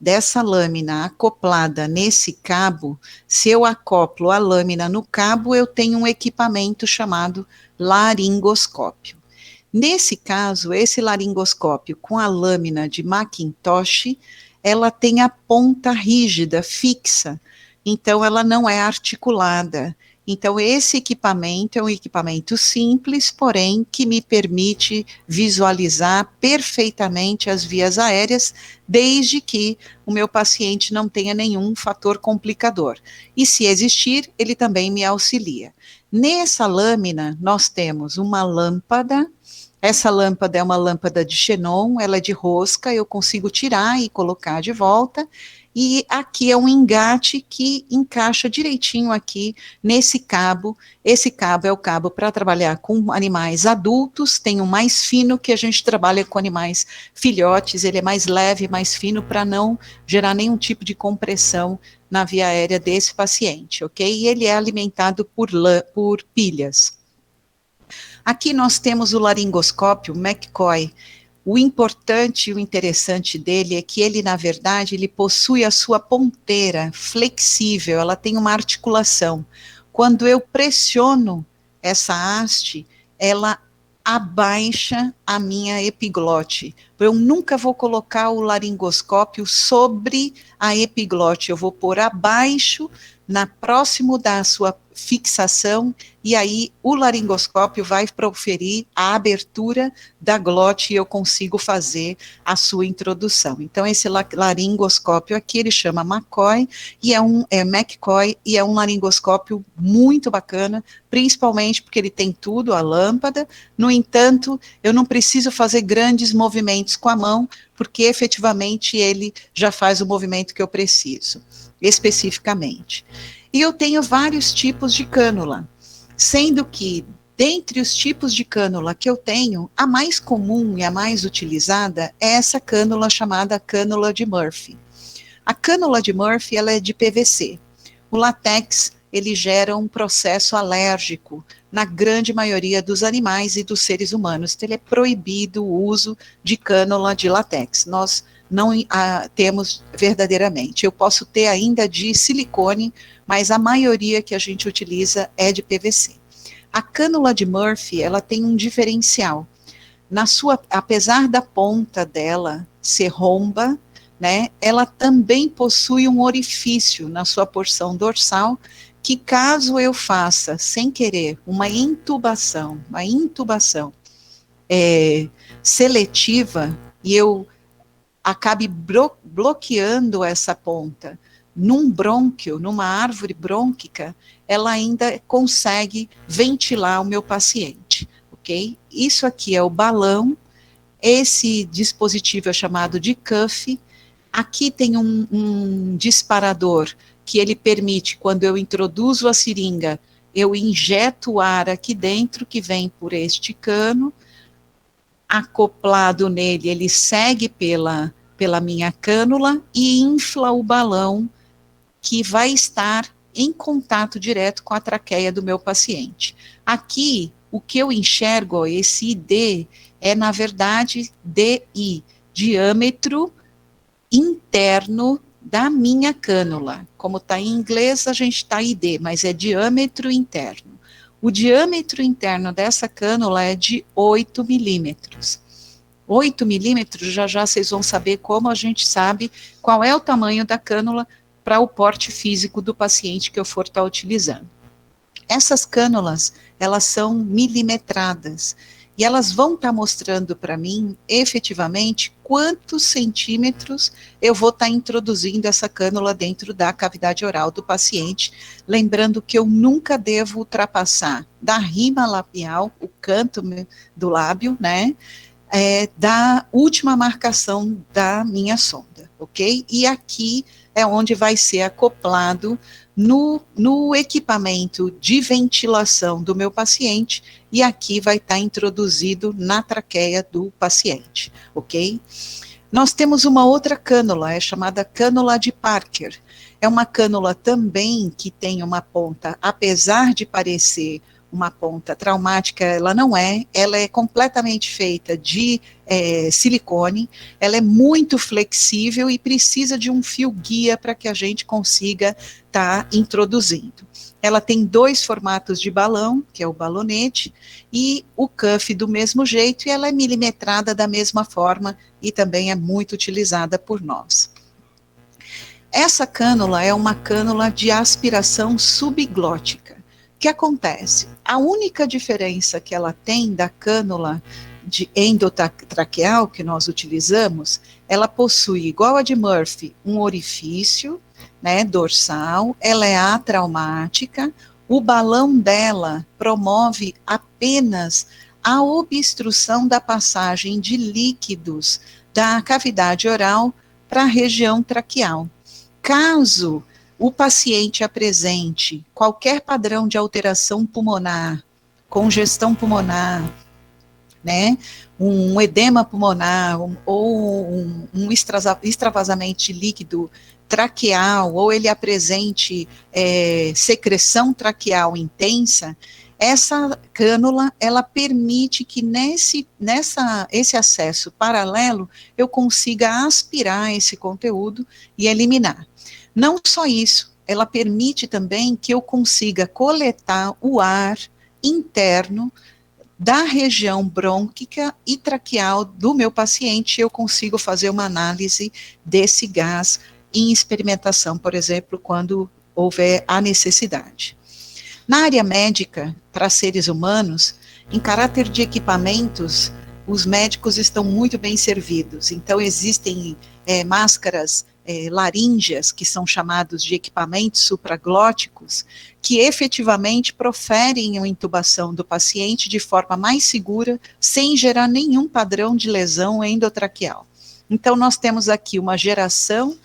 dessa lâmina acoplada nesse cabo, se eu acoplo a lâmina no cabo, eu tenho um equipamento chamado laringoscópio. Nesse caso, esse laringoscópio com a lâmina de Macintosh, ela tem a ponta rígida, fixa, então ela não é articulada. Então, esse equipamento é um equipamento simples, porém, que me permite visualizar perfeitamente as vias aéreas, desde que o meu paciente não tenha nenhum fator complicador. E se existir, ele também me auxilia. Nessa lâmina, nós temos uma lâmpada. Essa lâmpada é uma lâmpada de xenon, ela é de rosca, eu consigo tirar e colocar de volta. E aqui é um engate que encaixa direitinho aqui nesse cabo. Esse cabo é o cabo para trabalhar com animais adultos, tem um mais fino que a gente trabalha com animais filhotes, ele é mais leve, mais fino, para não gerar nenhum tipo de compressão na via aérea desse paciente, ok? E ele é alimentado por pilhas. Aqui nós temos o laringoscópio McCoy. O importante e o interessante dele é que ele, na verdade, ele possui a sua ponteira flexível, ela tem uma articulação. Quando eu pressiono essa haste, ela abaixa a minha epiglote. Eu nunca vou colocar o laringoscópio sobre a epiglote, eu vou pôr abaixo, próximo da sua fixação, e aí o laringoscópio vai proferir a abertura da glote e eu consigo fazer a sua introdução. Então, esse laringoscópio aqui, ele chama McCoy, e McCoy, e é um laringoscópio muito bacana, principalmente porque ele tem tudo, a lâmpada. No entanto, eu não preciso fazer grandes movimentos com a mão, porque efetivamente ele já faz o movimento que eu preciso, especificamente. E eu tenho vários tipos de cânula, sendo que, dentre os tipos de cânula que eu tenho, a mais comum e a mais utilizada é essa cânula chamada cânula de Murphy. A cânula de Murphy, ela é de PVC. O látex, ele gera um processo alérgico na grande maioria dos animais e dos seres humanos. Então, ele é proibido o uso de cânula de látex. Nós não temos verdadeiramente. Eu posso ter ainda de silicone, mas a maioria que a gente utiliza é de PVC. A cânula de Murphy, ela tem um diferencial. Apesar da ponta dela ser romba, né, ela também possui um orifício na sua porção dorsal, que caso eu faça, sem querer, uma intubação seletiva, e eu acabe bloqueando essa ponta num brônquio, numa árvore brônquica, ela ainda consegue ventilar o meu paciente, ok? Isso aqui é o balão, esse dispositivo é chamado de cuff. Aqui tem um disparador que ele permite, quando eu introduzo a seringa, eu injeto o ar aqui dentro, que vem por este cano, acoplado nele, ele segue pela minha cânula e infla o balão, que vai estar em contato direto com a traqueia do meu paciente. Aqui, o que eu enxergo, esse ID, é, na verdade, DI, diâmetro interno da minha cânula. Como está em inglês, a gente está ID, mas é diâmetro interno. O diâmetro interno dessa cânula é de 8 milímetros. 8 milímetros, já já vocês vão saber como a gente sabe qual é o tamanho da cânula para o porte físico do paciente que eu for estar utilizando. Essas cânulas, elas são milimetradas, e elas vão estar mostrando para mim, efetivamente, quantos centímetros eu vou estar introduzindo essa cânula dentro da cavidade oral do paciente, lembrando que eu nunca devo ultrapassar da rima labial, o canto do lábio, né, da última marcação da minha sonda, ok? E aqui é onde vai ser acoplado no equipamento de ventilação do meu paciente, e aqui vai estar introduzido na traqueia do paciente, ok? Nós temos uma outra cânula, é chamada cânula de Parker. É uma cânula também que tem uma ponta, apesar de parecer uma ponta traumática, ela não é, ela é completamente feita de silicone, ela é muito flexível e precisa de um fio guia para que a gente consiga estar introduzindo. Ela tem 2 formatos de balão, que é o balonete, e o cuff do mesmo jeito, e ela é milimetrada da mesma forma, e também é muito utilizada por nós. Essa cânula é uma cânula de aspiração subglótica. O que acontece? A única diferença que ela tem da cânula de endotraqueal que nós utilizamos, ela possui, igual a de Murphy, um orifício, né, dorsal, ela é atraumática, o balão dela promove apenas a obstrução da passagem de líquidos da cavidade oral para a região traqueal. Caso o paciente apresente qualquer padrão de alteração pulmonar, congestão pulmonar, né, um edema pulmonar, ou um extravasamento de líquido traqueal, ou ele apresente secreção traqueal intensa, essa cânula, ela permite que esse acesso paralelo, eu consiga aspirar esse conteúdo e eliminar. Não só isso, ela permite também que eu consiga coletar o ar interno da região brônquica e traqueal do meu paciente, eu consigo fazer uma análise desse gás em experimentação, por exemplo, quando houver a necessidade. Na área médica, para seres humanos, em caráter de equipamentos, os médicos estão muito bem servidos, então existem máscaras laríngeas, que são chamados de equipamentos supraglóticos, que efetivamente proferem a intubação do paciente de forma mais segura, sem gerar nenhum padrão de lesão endotraqueal. Então, nós temos aqui uma geração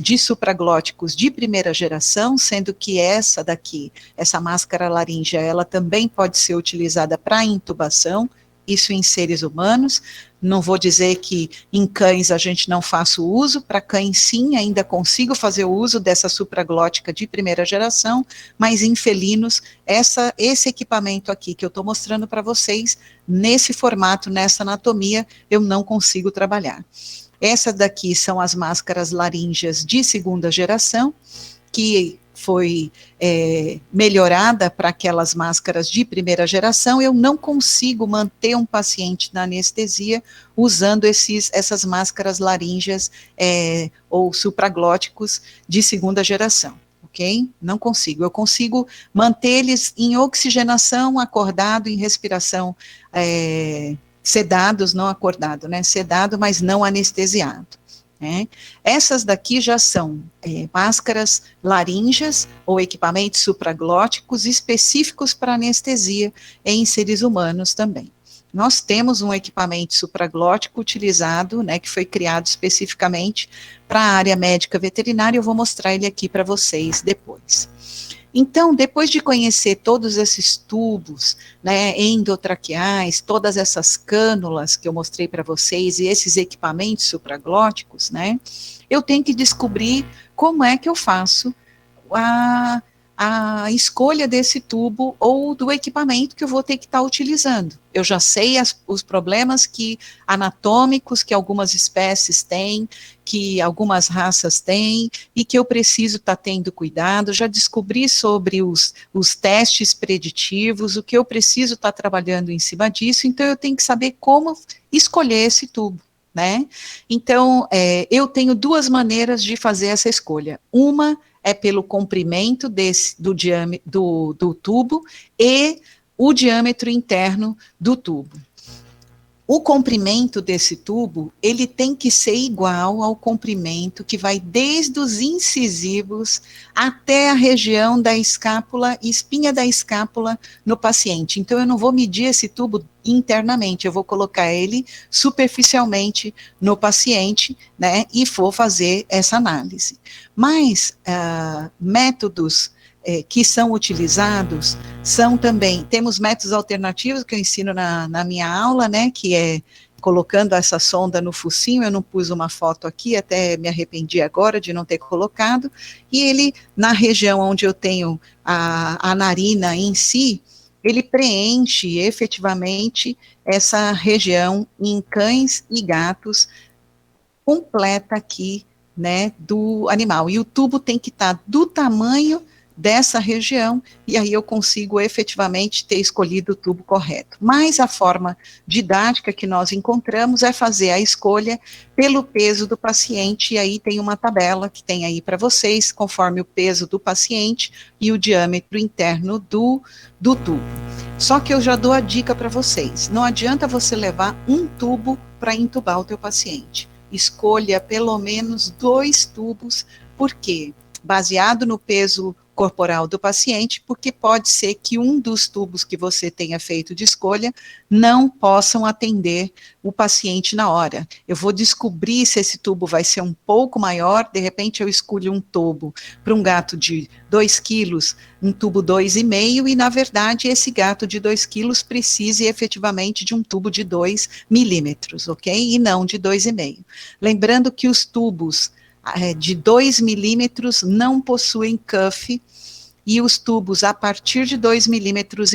de supraglóticos de primeira geração, sendo que essa daqui, essa máscara laríngea, ela também pode ser utilizada para intubação, isso em seres humanos. Não vou dizer que em cães a gente não faça o uso, para cães sim, ainda consigo fazer o uso dessa supraglótica de primeira geração, mas em felinos, esse equipamento aqui que eu estou mostrando para vocês, nesse formato, nessa anatomia, eu não consigo trabalhar. Essas daqui são as máscaras laríngeas de segunda geração, que foi melhorada para aquelas máscaras de primeira geração. Eu não consigo manter um paciente na anestesia usando essas máscaras laríngeas ou supraglóticos de segunda geração, ok? Não consigo. Eu consigo mantê-los em oxigenação, acordado, em respiração sedados, não acordado, né? Sedado, mas não anestesiado. Essas daqui já são máscaras laríngeas ou equipamentos supraglóticos específicos para anestesia em seres humanos também. Nós temos um equipamento supraglótico utilizado, né, que foi criado especificamente para a área médica veterinária, eu vou mostrar ele aqui para vocês depois. Então, depois de conhecer todos esses tubos, né, endotraqueais, todas essas cânulas que eu mostrei para vocês e esses equipamentos supraglóticos, né, eu tenho que descobrir como é que eu faço a, a escolha desse tubo ou do equipamento que eu vou ter que estar utilizando. Eu já sei os problemas anatômicos que algumas espécies têm, que algumas raças têm, e que eu preciso estar tendo cuidado, já descobri sobre os testes preditivos, o que eu preciso estar trabalhando em cima disso, então eu tenho que saber como escolher esse tubo. Né? Então, eu tenho duas maneiras de fazer essa escolha. Uma é pelo comprimento do tubo e o diâmetro interno do tubo. O comprimento desse tubo, ele tem que ser igual ao comprimento que vai desde os incisivos até a região da escápula, espinha da escápula no paciente. Então, eu não vou medir esse tubo internamente, eu vou colocar ele superficialmente no paciente, né, e vou fazer essa análise. Mas, métodos que são utilizados são também, temos métodos alternativos que eu ensino na minha aula, né, que é colocando essa sonda no focinho, eu não pus uma foto aqui, até me arrependi agora de não ter colocado, e ele, na região onde eu tenho a narina em si, ele preenche efetivamente essa região em cães e gatos, completa aqui, né, do animal, e o tubo tem que estar do tamanho dessa região, e aí eu consigo efetivamente ter escolhido o tubo correto. Mas a forma didática que nós encontramos é fazer a escolha pelo peso do paciente, e aí tem uma tabela que tem aí para vocês, conforme o peso do paciente e o diâmetro interno do tubo. Só que eu já dou a dica para vocês, não adianta você levar um tubo para entubar o teu paciente. Escolha pelo menos 2 tubos, por quê? Baseado no peso corporal do paciente, porque pode ser que um dos tubos que você tenha feito de escolha não possam atender o paciente na hora. Eu vou descobrir se esse tubo vai ser um pouco maior, de repente eu escolho um tubo para um gato de 2 quilos, um tubo 2,5, e na verdade esse gato de 2 quilos precise efetivamente de um tubo de 2 milímetros, ok? E não de 2,5. Lembrando que os tubos de 2 milímetros não possuem cuff, e os tubos a partir de 2,5 milímetros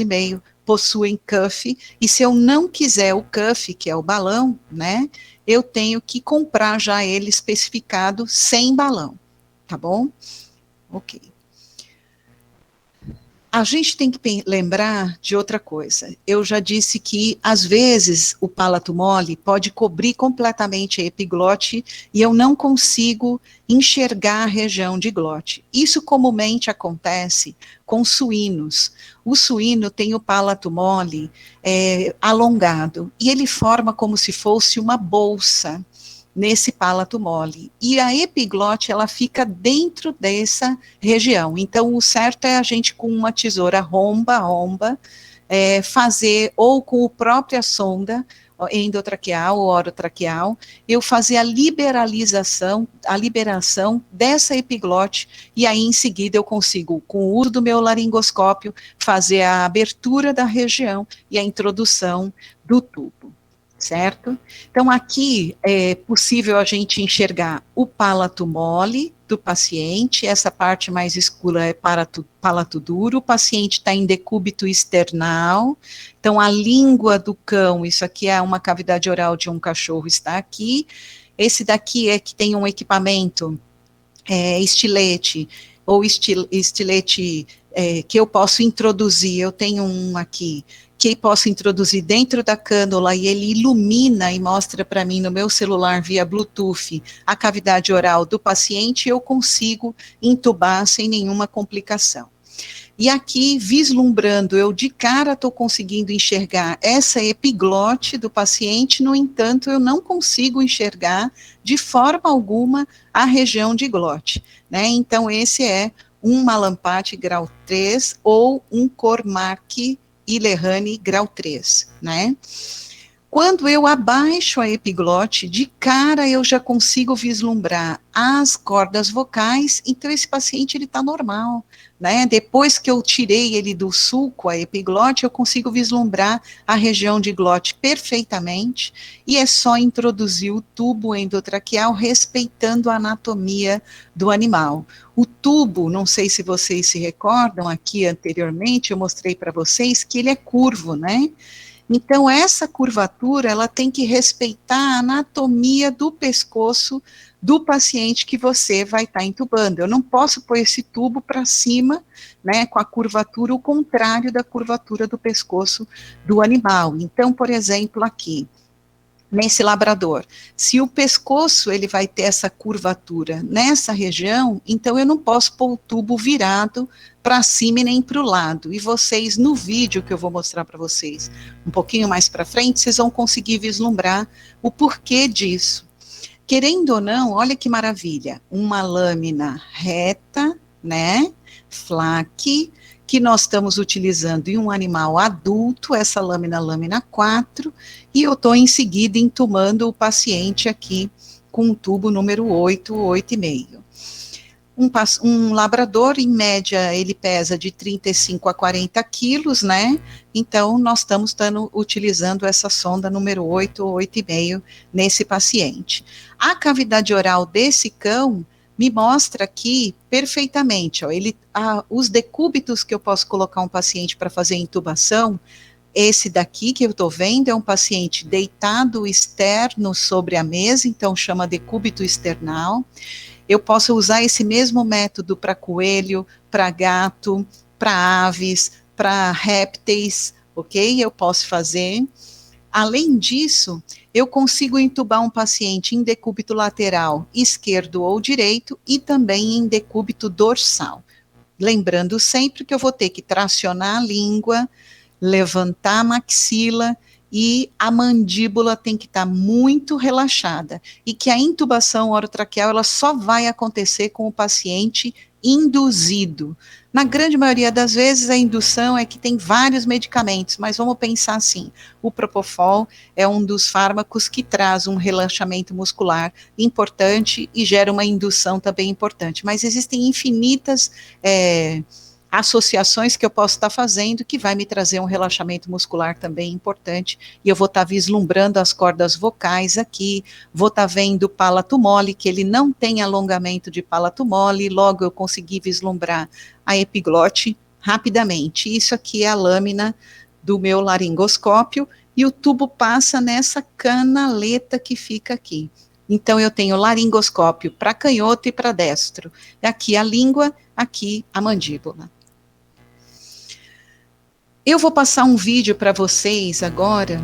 possuem cuff, e se eu não quiser o cuff, que é o balão, né, eu tenho que comprar já ele especificado sem balão, tá bom? Ok. A gente tem que lembrar de outra coisa. Eu já disse que, às vezes, o palato mole pode cobrir completamente a epiglote e eu não consigo enxergar a região de glote. Isso comumente acontece com suínos. O suíno tem o palato mole alongado e ele forma como se fosse uma bolsa nesse palato mole. E a epiglote, ela fica dentro dessa região. Então, o certo é a gente, com uma tesoura romba, fazer, ou com a própria sonda endotraqueal ou orotraqueal, eu fazer a liberação dessa epiglote, e aí, em seguida, eu consigo, com o uso do meu laringoscópio, fazer a abertura da região e a introdução do tubo. Certo? Então, aqui é possível a gente enxergar o palato mole do paciente, essa parte mais escura é palato duro, o paciente está em decúbito external, então a língua do cão, isso aqui é uma cavidade oral de um cachorro, está aqui, esse daqui é que tem um equipamento, estilete, ou estilete que eu posso introduzir, eu tenho um aqui, que posso introduzir dentro da cânula e ele ilumina e mostra para mim no meu celular via Bluetooth a cavidade oral do paciente, e eu consigo intubar sem nenhuma complicação. E aqui, vislumbrando, eu de cara estou conseguindo enxergar essa epiglote do paciente, no entanto, eu não consigo enxergar de forma alguma a região de glote, né? Então, esse é um malampate grau 3 ou um Cormac Ilerrane grau 3, né? Quando eu abaixo a epiglote, de cara eu já consigo vislumbrar as cordas vocais, então esse paciente ele está normal, né? Depois que eu tirei ele do sulco, a epiglote, eu consigo vislumbrar a região de glote perfeitamente, e é só introduzir o tubo endotraqueal respeitando a anatomia do animal. O tubo, não sei se vocês se recordam, aqui anteriormente eu mostrei para vocês que ele é curvo, né? Então, essa curvatura, ela tem que respeitar a anatomia do pescoço do paciente que você vai estar intubando. Eu não posso pôr esse tubo para cima, né, com a curvatura, o contrário da curvatura do pescoço do animal. Então, por exemplo, aqui, nesse labrador, se o pescoço ele vai ter essa curvatura nessa região, então eu não posso pôr o tubo virado para cima e nem para o lado. E vocês, no vídeo que eu vou mostrar para vocês, um pouquinho mais para frente, vocês vão conseguir vislumbrar o porquê disso. Querendo ou não, olha que maravilha, uma lâmina reta, né, flaque, que nós estamos utilizando em um animal adulto, essa lâmina 4, e eu estou em seguida entumando o paciente aqui com o tubo número 8, 8,5. Um labrador, em média, ele pesa de 35 a 40 quilos, né? Então, nós estamos utilizando essa sonda número 8, 8,5 nesse paciente. A cavidade oral desse cão me mostra aqui perfeitamente, ó, os decúbitos que eu posso colocar um paciente para fazer intubação, esse daqui que eu estou vendo é um paciente deitado externo sobre a mesa, então chama decúbito external. Eu posso usar esse mesmo método para coelho, para gato, para aves, para répteis, ok? Eu posso fazer. Além disso, eu consigo intubar um paciente em decúbito lateral esquerdo ou direito e também em decúbito dorsal. Lembrando sempre que eu vou ter que tracionar a língua, levantar a maxila e a mandíbula tem que estar muito relaxada e que a intubação orotraqueal ela só vai acontecer com o paciente induzido. Na grande maioria das vezes a indução é que tem vários medicamentos, mas vamos pensar assim, o Propofol é um dos fármacos que traz um relaxamento muscular importante e gera uma indução também importante, mas existem infinitas associações que eu posso estar fazendo que vai me trazer um relaxamento muscular também importante, e eu vou estar vislumbrando as cordas vocais aqui, vou estar vendo o palato mole, que ele não tem alongamento de palato mole, logo eu consegui vislumbrar a epiglote rapidamente. Isso aqui é a lâmina do meu laringoscópio, e o tubo passa nessa canaleta que fica aqui. Então, eu tenho laringoscópio para canhoto e para destro. Aqui a língua, aqui a mandíbula. Eu vou passar um vídeo para vocês agora,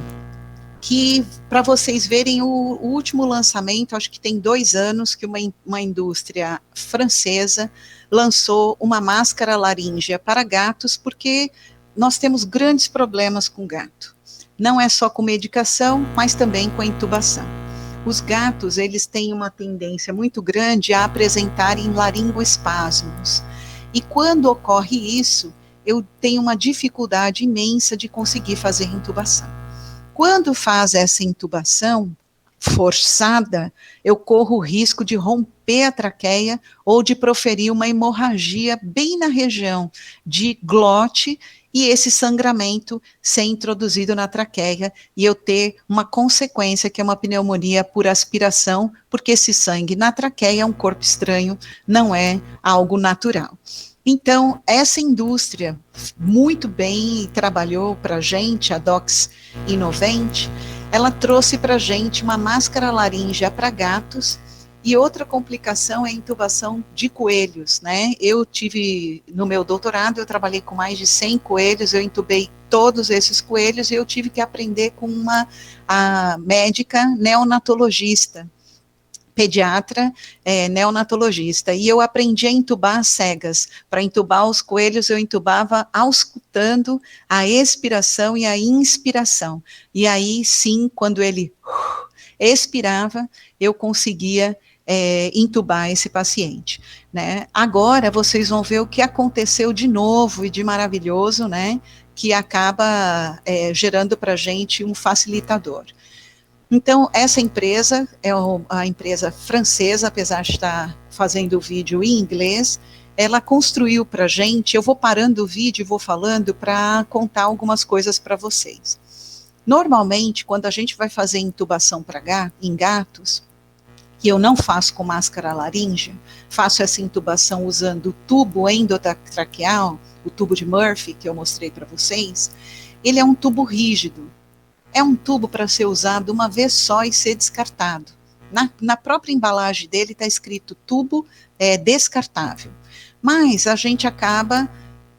que para vocês verem o último lançamento, acho que tem 2 anos, que uma indústria francesa lançou uma máscara laríngea para gatos, porque nós temos grandes problemas com gato. Não é só com medicação, mas também com a intubação. Os gatos, eles têm uma tendência muito grande a apresentarem laringoespasmos. E quando ocorre isso, eu tenho uma dificuldade imensa de conseguir fazer intubação. Quando faz essa intubação forçada, eu corro o risco de romper a traqueia ou de proferir uma hemorragia bem na região de glote e esse sangramento ser introduzido na traqueia e eu ter uma consequência que é uma pneumonia por aspiração, porque esse sangue na traqueia é um corpo estranho, não é algo natural. Então, essa indústria muito bem trabalhou para a gente, a Dox Innovent, ela trouxe para a gente uma máscara laríngea para gatos, e outra complicação é a intubação de coelhos, né? Eu tive, no meu doutorado, eu trabalhei com mais de 100 coelhos, eu intubei todos esses coelhos e eu tive que aprender com a médica neonatologista, pediatra, neonatologista, e eu aprendi a intubar às cegas. Para intubar os coelhos, eu intubava auscultando a expiração e a inspiração. E aí, sim, quando ele expirava, eu conseguia intubar esse paciente, né? Agora vocês vão ver o que aconteceu de novo e de maravilhoso, né? que acaba gerando para a gente um facilitador. Então, essa empresa é a empresa francesa, apesar de estar fazendo o vídeo em inglês, ela construiu para a gente, eu vou parando o vídeo e vou falando para contar algumas coisas para vocês. Normalmente, quando a gente vai fazer intubação em gatos, que eu não faço com máscara laríngea, faço essa intubação usando o tubo endotraqueal, o tubo de Murphy, que eu mostrei para vocês, ele é um tubo rígido. É um tubo para ser usado uma vez só e ser descartado. Na própria embalagem dele está escrito tubo descartável. Mas a gente acaba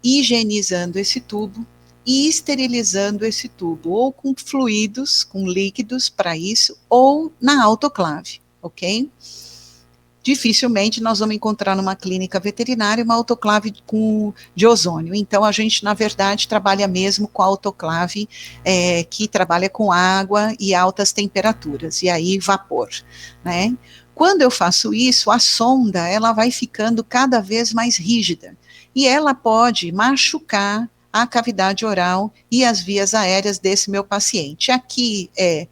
higienizando esse tubo e esterilizando esse tubo, ou com fluidos, com líquidos para isso, ou na autoclave, ok? Dificilmente nós vamos encontrar numa clínica veterinária uma autoclave de ozônio. Então, a gente, na verdade, trabalha mesmo com a autoclave que trabalha com água e altas temperaturas, e aí vapor, né? Quando eu faço isso, a sonda, ela vai ficando cada vez mais rígida, e ela pode machucar a cavidade oral e as vias aéreas desse meu paciente. Aqui é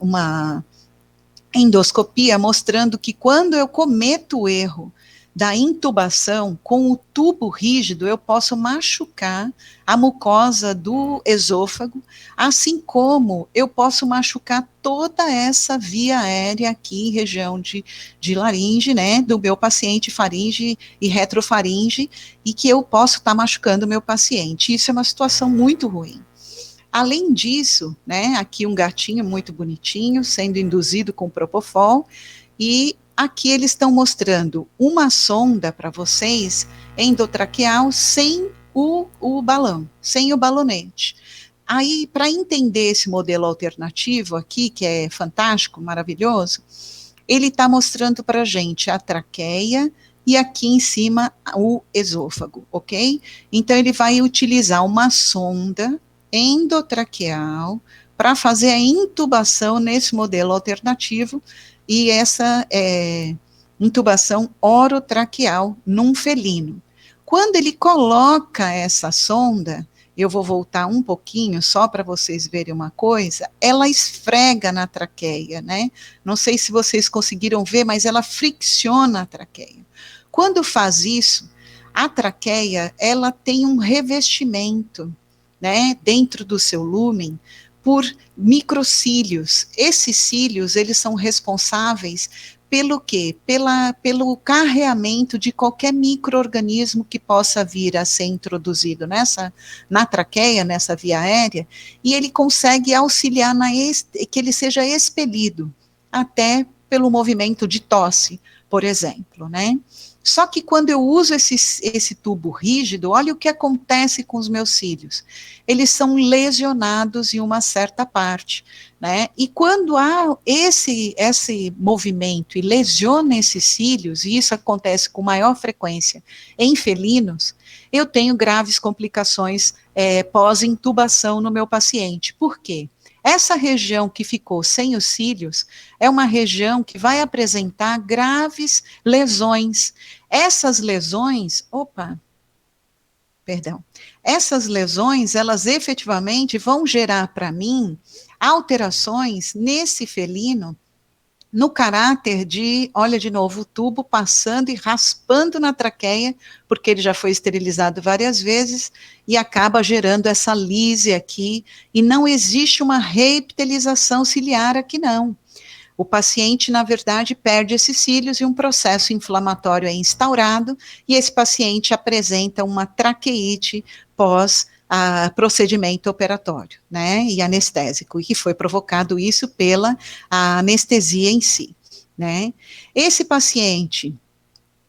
uma endoscopia mostrando que quando eu cometo o erro da intubação com o tubo rígido, eu posso machucar a mucosa do esôfago, assim como eu posso machucar toda essa via aérea aqui em região de laringe, né, do meu paciente, faringe e retrofaringe, e que eu posso estar machucando o meu paciente. Isso é uma situação muito ruim. Além disso, né, aqui um gatinho muito bonitinho, sendo induzido com propofol, e aqui eles estão mostrando uma sonda para vocês, endotraqueal, sem o balão, sem o balonete. Aí, para entender esse modelo alternativo aqui, que é fantástico, maravilhoso, ele está mostrando para a gente a traqueia e aqui em cima o esôfago, ok? Então, ele vai utilizar uma sonda endotraqueal para fazer a intubação nesse modelo alternativo e essa intubação orotraqueal num felino. Quando ele coloca essa sonda, eu vou voltar um pouquinho só para vocês verem uma coisa, ela esfrega na traqueia, né? Não sei se vocês conseguiram ver, mas ela fricciona a traqueia. Quando faz isso, a traqueia, ela tem um revestimento, né, dentro do seu lúmen, por microcílios. Esses cílios, eles são responsáveis pelo quê? Pelo carreamento de qualquer micro-organismo que possa vir a ser introduzido na traqueia, nessa via aérea, e ele consegue auxiliar que ele seja expelido, até pelo movimento de tosse, por exemplo, né? Só que quando eu uso esse tubo rígido, olha o que acontece com os meus cílios. Eles são lesionados em uma certa parte, né? E quando há esse movimento e lesiona esses cílios, e isso acontece com maior frequência em felinos, eu tenho graves complicações pós-intubação no meu paciente. Por quê? Essa região que ficou sem os cílios é uma região que vai apresentar graves lesões. Essas lesões, essas lesões, elas efetivamente vão gerar para mim alterações nesse felino, no caráter de, olha de novo, o tubo passando e raspando na traqueia, porque ele já foi esterilizado várias vezes, e acaba gerando essa lise aqui, e não existe uma reepitelização ciliar aqui não. O paciente, na verdade, perde esses cílios e um processo inflamatório é instaurado, e esse paciente apresenta uma traqueite pós procedimento operatório, né, e anestésico, e que foi provocado isso pela anestesia em si, né. Esse paciente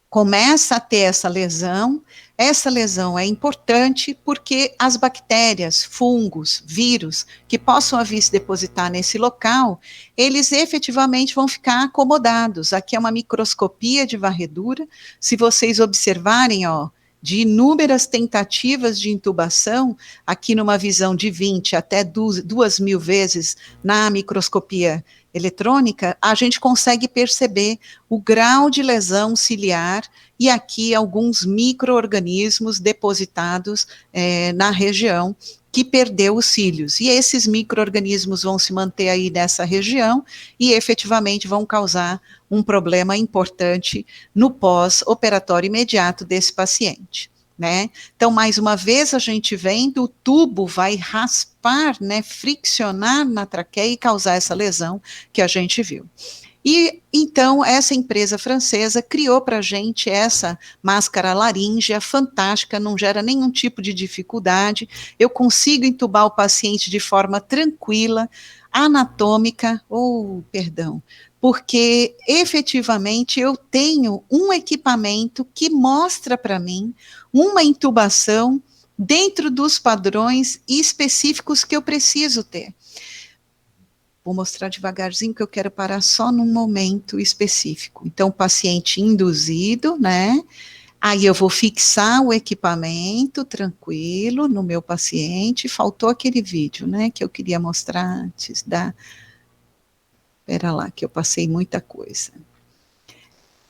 começa a ter essa lesão é importante porque as bactérias, fungos, vírus, que possam vir se depositar nesse local, eles efetivamente vão ficar acomodados. Aqui é uma microscopia de varredura, se vocês observarem, de inúmeras tentativas de intubação, aqui numa visão de 20 até 2.000 vezes na microscopia eletrônica, a gente consegue perceber o grau de lesão ciliar e aqui alguns micro-organismos depositados na região que perdeu os cílios. E esses micro-organismos vão se manter aí nessa região e efetivamente vão causar um problema importante no pós-operatório imediato desse paciente. Né? Então, mais uma vez, a gente vendo, o tubo vai raspar, né, friccionar na traqueia e causar essa lesão que a gente viu. E então essa empresa francesa criou para a gente essa máscara laríngea fantástica, não gera nenhum tipo de dificuldade, eu consigo entubar o paciente de forma tranquila, anatômica, porque efetivamente eu tenho um equipamento que mostra para mim uma intubação dentro dos padrões específicos que eu preciso ter. Vou mostrar devagarzinho que eu quero parar só num momento específico. Então, o paciente induzido, né? Aí eu vou fixar o equipamento tranquilo no meu paciente. Faltou aquele vídeo, né? Que eu queria mostrar antes da. Espera lá, que eu passei muita coisa.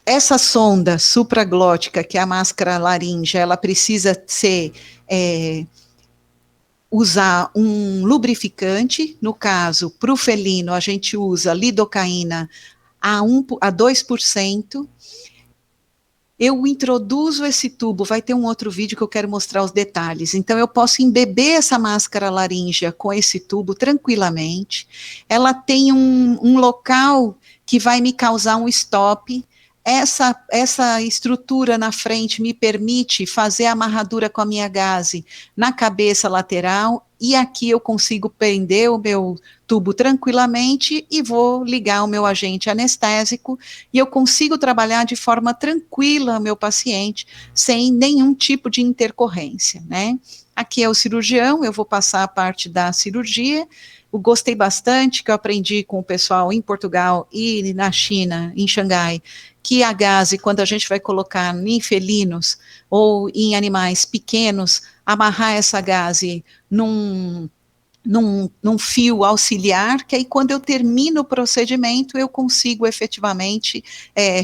Essa sonda supraglótica, que é a máscara laríngea, ela precisa ser. Usar um lubrificante, no caso, para o felino, a gente usa lidocaína a 2%. Eu introduzo esse tubo, vai ter um outro vídeo que eu quero mostrar os detalhes. Então, eu posso embeber essa máscara laríngea com esse tubo tranquilamente. Ela tem um local que vai me causar um stop. Essa estrutura na frente me permite fazer a amarradura com a minha gaze na cabeça lateral, e aqui eu consigo prender o meu tubo tranquilamente e vou ligar o meu agente anestésico, e eu consigo trabalhar de forma tranquila o meu paciente, sem nenhum tipo de intercorrência, né? Aqui é o cirurgião, eu vou passar a parte da cirurgia. Eu gostei bastante, que eu aprendi com o pessoal em Portugal e na China, em Xangai, que a gaze, quando a gente vai colocar em felinos ou em animais pequenos, amarrar essa gaze num fio auxiliar, que aí quando eu termino o procedimento, eu consigo efetivamente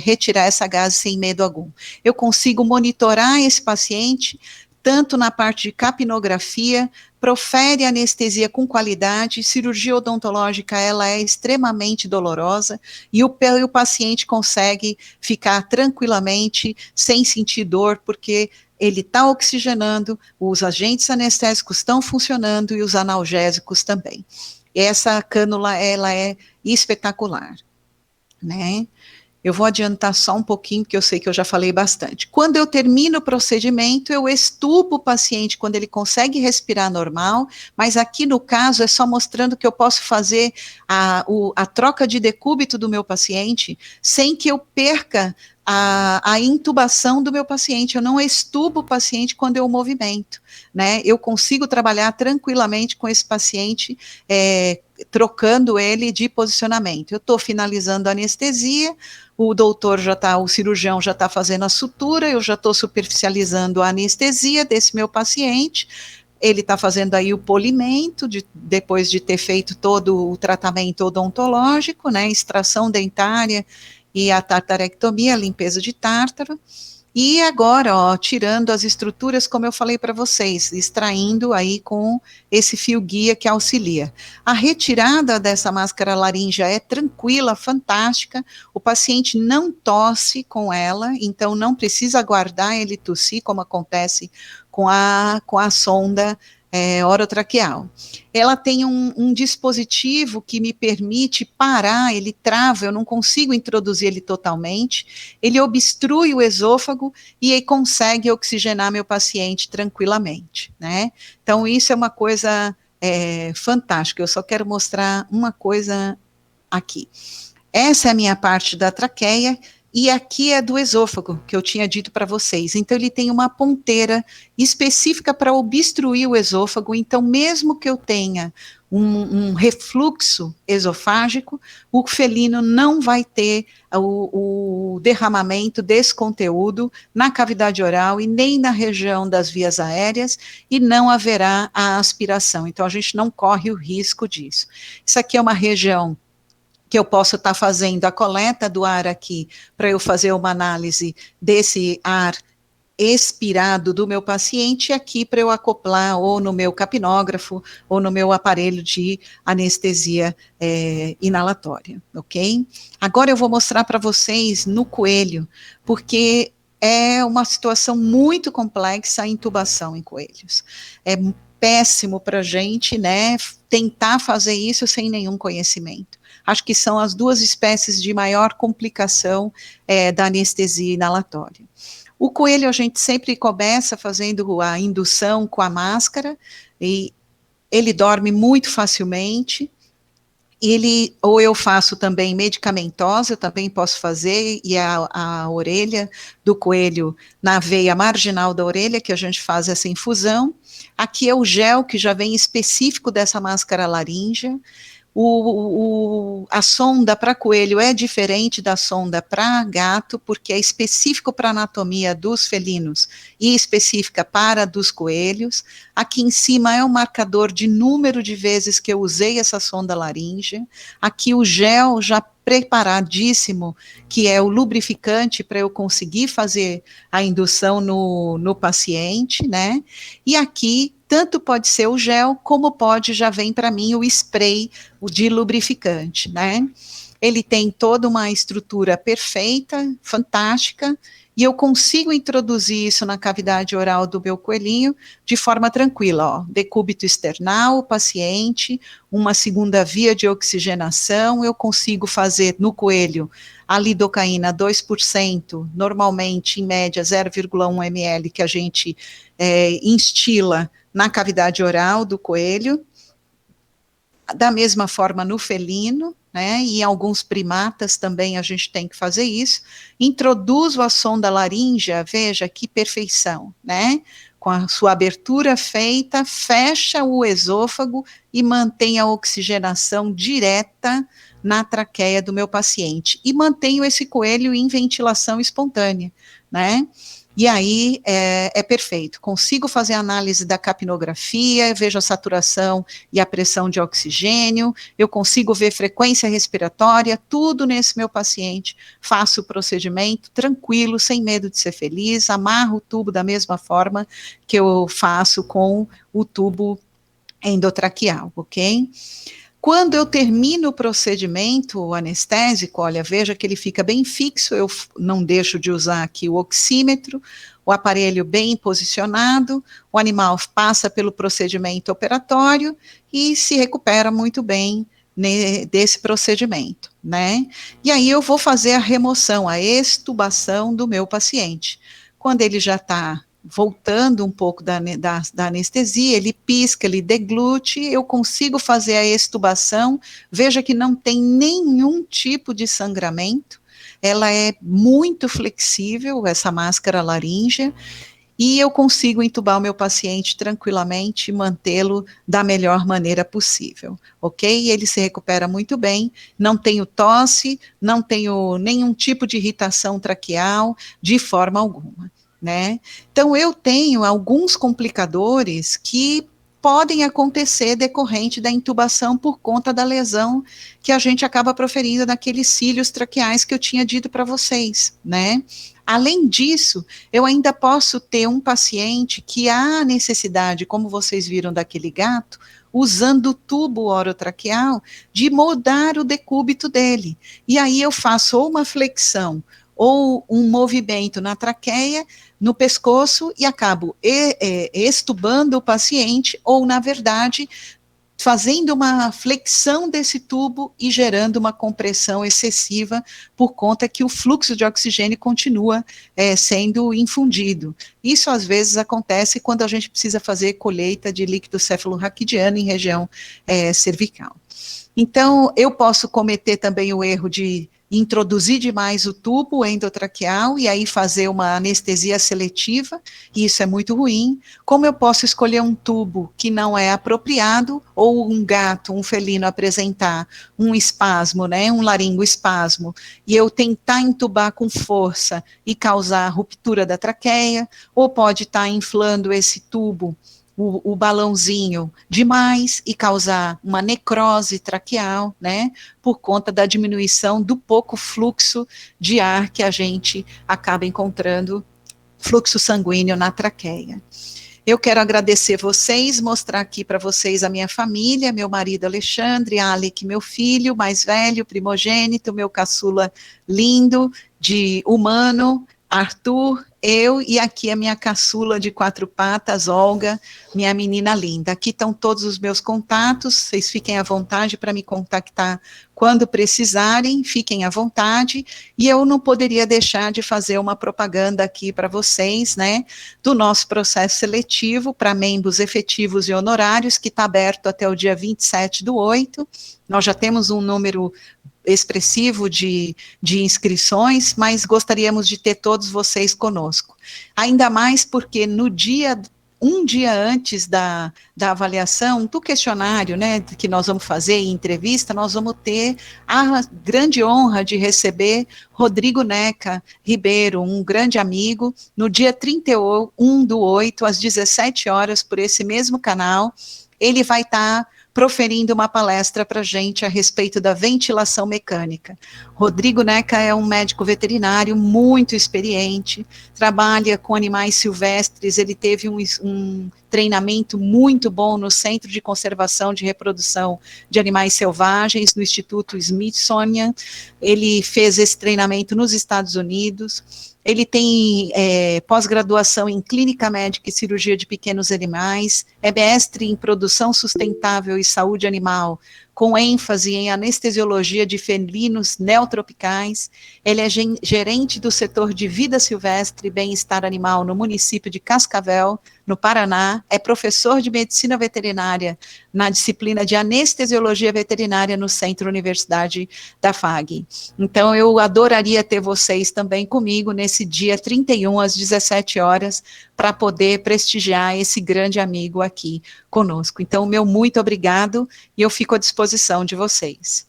retirar essa gaze sem medo algum. Eu consigo monitorar esse paciente, tanto na parte de capnografia, profere anestesia com qualidade, cirurgia odontológica, ela é extremamente dolorosa, e o paciente consegue ficar tranquilamente, sem sentir dor, porque ele está oxigenando, os agentes anestésicos estão funcionando e os analgésicos também. Essa cânula, ela é espetacular, né? Eu vou adiantar só um pouquinho, porque eu sei que eu já falei bastante. Quando eu termino o procedimento, eu extubo o paciente quando ele consegue respirar normal, mas aqui no caso é só mostrando que eu posso fazer a troca de decúbito do meu paciente sem que eu perca a intubação do meu paciente. Eu não extubo o paciente quando eu movimento, né? Eu consigo trabalhar tranquilamente com esse paciente, trocando ele de posicionamento. Eu estou finalizando a anestesia, o cirurgião já está fazendo a sutura, eu já estou superficializando a anestesia desse meu paciente, ele está fazendo aí o polimento, depois de ter feito todo o tratamento odontológico, né, extração dentária e a tartarectomia, a limpeza de tártaro. E agora, ó, tirando as estruturas, como eu falei para vocês, extraindo aí com esse fio guia que auxilia. A retirada dessa máscara laríngea é tranquila, fantástica, o paciente não tosse com ela, então não precisa aguardar ele tossir, como acontece com a sonda orotraqueal. Ela tem um dispositivo que me permite parar, ele trava, eu não consigo introduzir ele totalmente, ele obstrui o esôfago e aí consegue oxigenar meu paciente tranquilamente, né? Então, isso é uma coisa fantástica. Eu só quero mostrar uma coisa aqui. Essa é a minha parte da traqueia, e aqui é do esôfago, que eu tinha dito para vocês. Então, ele tem uma ponteira específica para obstruir o esôfago. Então, mesmo que eu tenha um refluxo esofágico, o felino não vai ter o derramamento desse conteúdo na cavidade oral e nem na região das vias aéreas, e não haverá a aspiração. Então, a gente não corre o risco disso. Isso aqui é uma região que eu posso estar fazendo a coleta do ar aqui, para eu fazer uma análise desse ar expirado do meu paciente aqui para eu acoplar ou no meu capnógrafo ou no meu aparelho de anestesia inalatória, ok? Agora eu vou mostrar para vocês no coelho, porque é uma situação muito complexa a intubação em coelhos. É péssimo para a gente, né, tentar fazer isso sem nenhum conhecimento. Acho que são as duas espécies de maior complicação da anestesia inalatória. O coelho a gente sempre começa fazendo a indução com a máscara, e ele dorme muito facilmente. Ou eu faço também medicamentosa, eu também posso fazer, e a orelha do coelho na veia marginal da orelha, que a gente faz essa infusão. Aqui é o gel que já vem específico dessa máscara laríngea. A sonda para coelho é diferente da sonda para gato, porque é específico para a anatomia dos felinos e específica para dos coelhos. Aqui em cima é um marcador de número de vezes que eu usei essa sonda laríngea. Aqui o gel já preparadíssimo, que é o lubrificante para eu conseguir fazer a indução no paciente, né? E aqui tanto pode ser o gel, como pode, já vem para mim o spray, o de lubrificante, né? Ele tem toda uma estrutura perfeita, fantástica, e eu consigo introduzir isso na cavidade oral do meu coelhinho de forma tranquila, ó, decúbito external, paciente, uma segunda via de oxigenação, eu consigo fazer no coelho a lidocaína 2%, normalmente, em média, 0,1 ml, que a gente instila na cavidade oral do coelho, da mesma forma no felino, né, e em alguns primatas também a gente tem que fazer isso. Introduzo a sonda laríngea, veja que perfeição, né, com a sua abertura feita, fecha o esôfago e mantém a oxigenação direta na traqueia do meu paciente, e mantenho esse coelho em ventilação espontânea, né. E aí é perfeito, consigo fazer análise da capnografia, vejo a saturação e a pressão de oxigênio, eu consigo ver frequência respiratória, tudo nesse meu paciente, faço o procedimento tranquilo, sem medo de ser feliz, amarro o tubo da mesma forma que eu faço com o tubo endotraqueal, ok? Quando eu termino o procedimento anestésico, olha, veja que ele fica bem fixo, eu não deixo de usar aqui o oxímetro, o aparelho bem posicionado, o animal passa pelo procedimento operatório e se recupera muito bem desse procedimento, né? E aí eu vou fazer a remoção, a extubação do meu paciente. Quando ele já está voltando um pouco da anestesia, ele pisca, ele deglute, eu consigo fazer a extubação, veja que não tem nenhum tipo de sangramento, ela é muito flexível, essa máscara laríngea, e eu consigo entubar o meu paciente tranquilamente e mantê-lo da melhor maneira possível, ok? Ele se recupera muito bem, não tenho tosse, não tenho nenhum tipo de irritação traqueal, de forma alguma. Né? Então, eu tenho alguns complicadores que podem acontecer decorrente da intubação por conta da lesão que a gente acaba proferindo naqueles cílios traqueais que eu tinha dito para vocês, né? Além disso, eu ainda posso ter um paciente que há necessidade, como vocês viram daquele gato, usando o tubo orotraqueal, de mudar o decúbito dele. E aí eu faço ou uma flexão ou um movimento na traqueia, no pescoço, e acabo extubando o paciente, ou, na verdade, fazendo uma flexão desse tubo e gerando uma compressão excessiva, por conta que o fluxo de oxigênio continua sendo infundido. Isso, às vezes, acontece quando a gente precisa fazer colheita de líquido cefalorraquidiano em região cervical. Então, eu posso cometer também o erro de introduzir demais o tubo endotraqueal e aí fazer uma anestesia seletiva, e isso é muito ruim. Como eu posso escolher um tubo que não é apropriado, ou um gato, um felino apresentar um espasmo, né, um laringoespasmo, e eu tentar entubar com força e causar ruptura da traqueia, ou pode estar inflando esse tubo o balãozinho demais e causar uma necrose traqueal, né, por conta da diminuição do pouco fluxo de ar que a gente acaba encontrando, fluxo sanguíneo na traqueia. Eu quero agradecer vocês, mostrar aqui para vocês a minha família, meu marido Alexandre, Alec, meu filho mais velho, primogênito, meu caçula lindo, de humano, Arthur, eu e aqui a minha caçula de 4 patas, Olga, minha menina linda. Aqui estão todos os meus contatos, vocês fiquem à vontade para me contactar quando precisarem, fiquem à vontade, e eu não poderia deixar de fazer uma propaganda aqui para vocês, né, do nosso processo seletivo para membros efetivos e honorários, que está aberto até o dia 27/8, nós já temos um número expressivo de inscrições, mas gostaríamos de ter todos vocês conosco. Ainda mais porque um dia antes da avaliação, do questionário, né, que nós vamos fazer em entrevista, nós vamos ter a grande honra de receber Rodrigo Neca Ribeiro, um grande amigo, no dia 31/8, às 17 horas, por esse mesmo canal, ele vai estar proferindo uma palestra para a gente a respeito da ventilação mecânica. Rodrigo Neca é um médico veterinário muito experiente, trabalha com animais silvestres, ele teve um treinamento muito bom no Centro de Conservação de Reprodução de Animais Selvagens, no Instituto Smithsonian, ele fez esse treinamento nos Estados Unidos, ele tem pós-graduação em Clínica Médica e Cirurgia de Pequenos Animais, é mestre em Produção Sustentável e Saúde Animal, com ênfase em anestesiologia de felinos neotropicais. Ele é gerente do setor de vida silvestre e bem-estar animal no município de Cascavel, no Paraná, é professor de medicina veterinária na disciplina de anestesiologia veterinária no Centro Universidade da FAG. Então, eu adoraria ter vocês também comigo nesse dia 31, às 17 horas, para poder prestigiar esse grande amigo aqui conosco. Então, meu muito obrigado, e eu fico à disposição de vocês.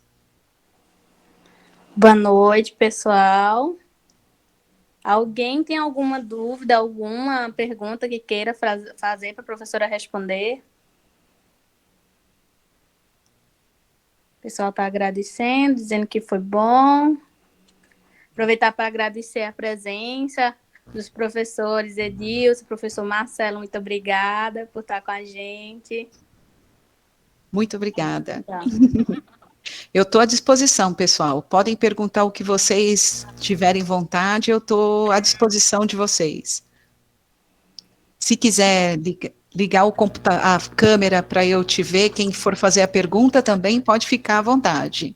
Boa noite, pessoal. Alguém tem alguma dúvida, alguma pergunta que queira fazer para a professora responder? O pessoal está agradecendo, dizendo que foi bom. Aproveitar para agradecer a presença dos professores Edilson, professor Marcelo, muito obrigada por estar com a gente. Muito obrigada. Eu estou à disposição, pessoal. Podem perguntar o que vocês tiverem vontade, eu estou à disposição de vocês. Se quiser ligar a câmera para eu te ver, quem for fazer a pergunta também pode ficar à vontade.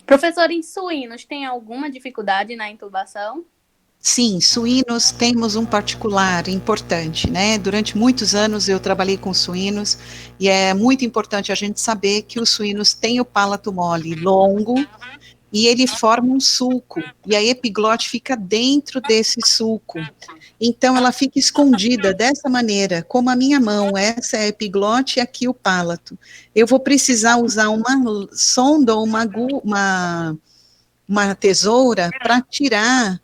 Professor, em suínos, tem alguma dificuldade na intubação? Sim, suínos temos um particular importante, né? Durante muitos anos eu trabalhei com suínos e é muito importante a gente saber que os suínos têm o palato mole longo e ele forma um sulco e a epiglote fica dentro desse sulco. Então ela fica escondida dessa maneira, como a minha mão, essa é a epiglote e aqui o palato. Eu vou precisar usar uma sonda ou uma tesoura para tirar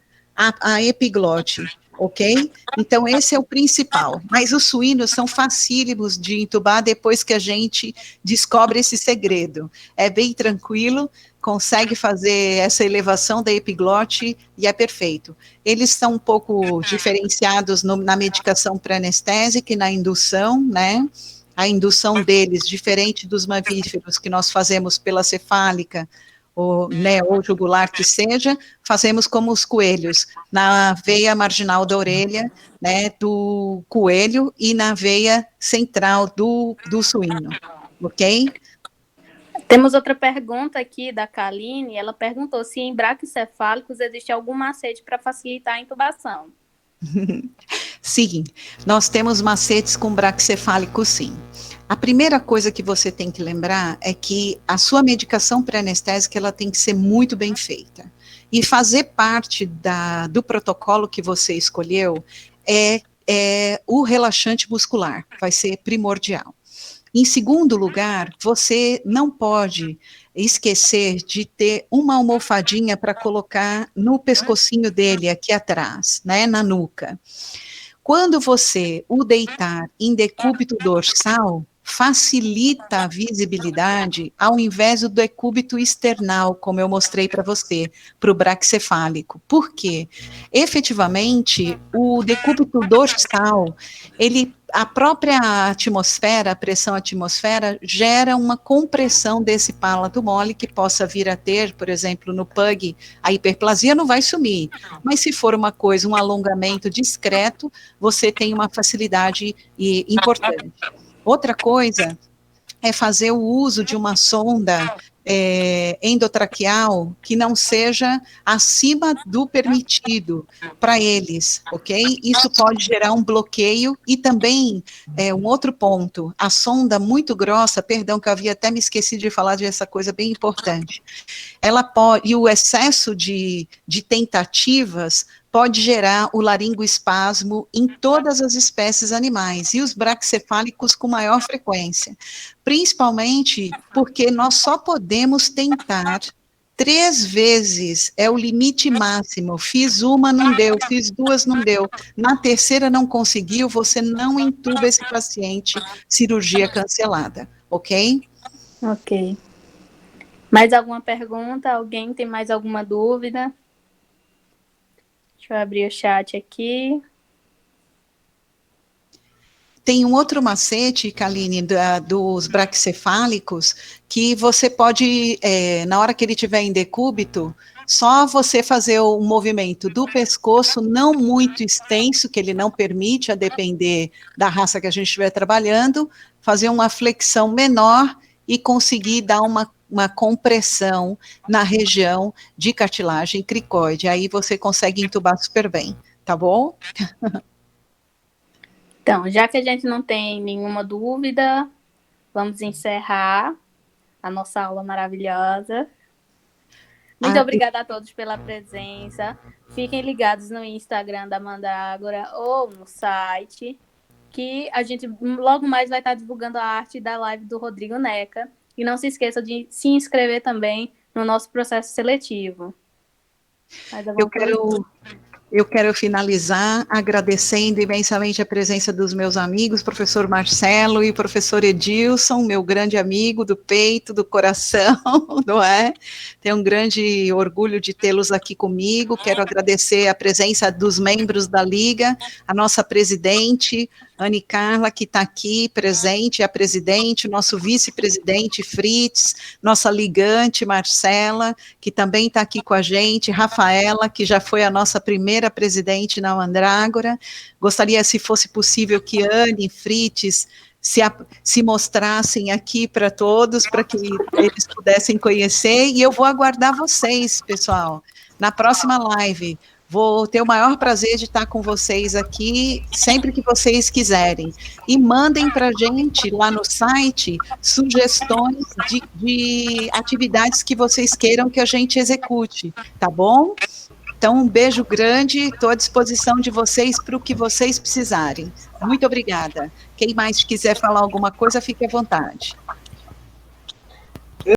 a epiglote, ok? Então, esse é o principal. Mas os suínos são facílimos de intubar depois que a gente descobre esse segredo. É bem tranquilo, consegue fazer essa elevação da epiglote e é perfeito. Eles são um pouco diferenciados na medicação pré-anestésica e na indução, né? A indução deles, diferente dos mamíferos que nós fazemos pela cefálica, ou, né, ou jugular que seja, fazemos como os coelhos, na veia marginal da orelha, né, do coelho e na veia central do suíno, ok? Temos outra pergunta aqui da Kaline, ela perguntou se em braquicefálicos existe algum macete para facilitar a intubação. Sim, nós temos macetes com braquicefálico, sim. A primeira coisa que você tem que lembrar é que a sua medicação pré-anestésica ela tem que ser muito bem feita. E fazer parte do protocolo que você escolheu é o relaxante muscular, vai ser primordial. Em segundo lugar, você não pode esquecer de ter uma almofadinha para colocar no pescocinho dele, aqui atrás, né, na nuca. Quando você o deitar em decúbito dorsal, facilita a visibilidade ao invés do decúbito external, como eu mostrei para você, para o braquicefálico. Por quê? Efetivamente, o decúbito dorsal, a própria atmosfera, a pressão atmosfera, gera uma compressão desse palato mole que possa vir a ter, por exemplo, no PUG, a hiperplasia não vai sumir, mas se for uma coisa, um alongamento discreto, você tem uma facilidade importante. Outra coisa é fazer o uso de uma sonda endotraqueal que não seja acima do permitido para eles, ok? Isso pode gerar um bloqueio e também, um outro ponto, a sonda muito grossa, perdão que eu havia até me esquecido de falar dessa coisa bem importante, ela pode, e o excesso de tentativas pode gerar o laringoespasmo em todas as espécies animais, e os braquicefálicos com maior frequência, principalmente porque nós só podemos tentar 3 vezes, é o limite máximo, fiz uma, não deu, fiz 2, não deu, na terceira não conseguiu, você não entuba esse paciente, cirurgia cancelada, ok? Ok. Mais alguma pergunta? Alguém tem mais alguma dúvida? Deixa eu abrir o chat aqui. Tem um outro macete, Kaline, dos braquicefálicos, que você pode, na hora que ele estiver em decúbito, só você fazer o movimento do pescoço, não muito extenso, que ele não permite, a depender da raça que a gente estiver trabalhando, fazer uma flexão menor e conseguir dar uma compressão na região de cartilagem cricoide. Aí você consegue entubar super bem, tá bom? Então, já que a gente não tem nenhuma dúvida, vamos encerrar a nossa aula maravilhosa. Muito obrigada a todos pela presença. Fiquem ligados no Instagram da Mandrágora ou no site, que a gente logo mais vai estar divulgando a arte da live do Rodrigo Neca. E não se esqueça de se inscrever também no nosso processo seletivo. Eu quero finalizar agradecendo imensamente a presença dos meus amigos, professor Marcelo e professor Edilson, meu grande amigo do peito, do coração, não é? Tenho um grande orgulho de tê-los aqui comigo. Quero agradecer a presença dos membros da Liga, a nossa presidente, Anne Carla, que está aqui presente, a presidente, nosso vice-presidente Fritz, nossa ligante Marcela, que também está aqui com a gente, Rafaela, que já foi a nossa primeira presidente na Mandrágora. Gostaria, se fosse possível, que Anne e Fritz se mostrassem aqui para todos, para que eles pudessem conhecer, e eu vou aguardar vocês, pessoal, na próxima live. Vou ter o maior prazer de estar com vocês aqui, sempre que vocês quiserem. E mandem para a gente, lá no site, sugestões de atividades que vocês queiram que a gente execute, tá bom? Então, um beijo grande, estou à disposição de vocês para o que vocês precisarem. Muito obrigada. Quem mais quiser falar alguma coisa, fique à vontade.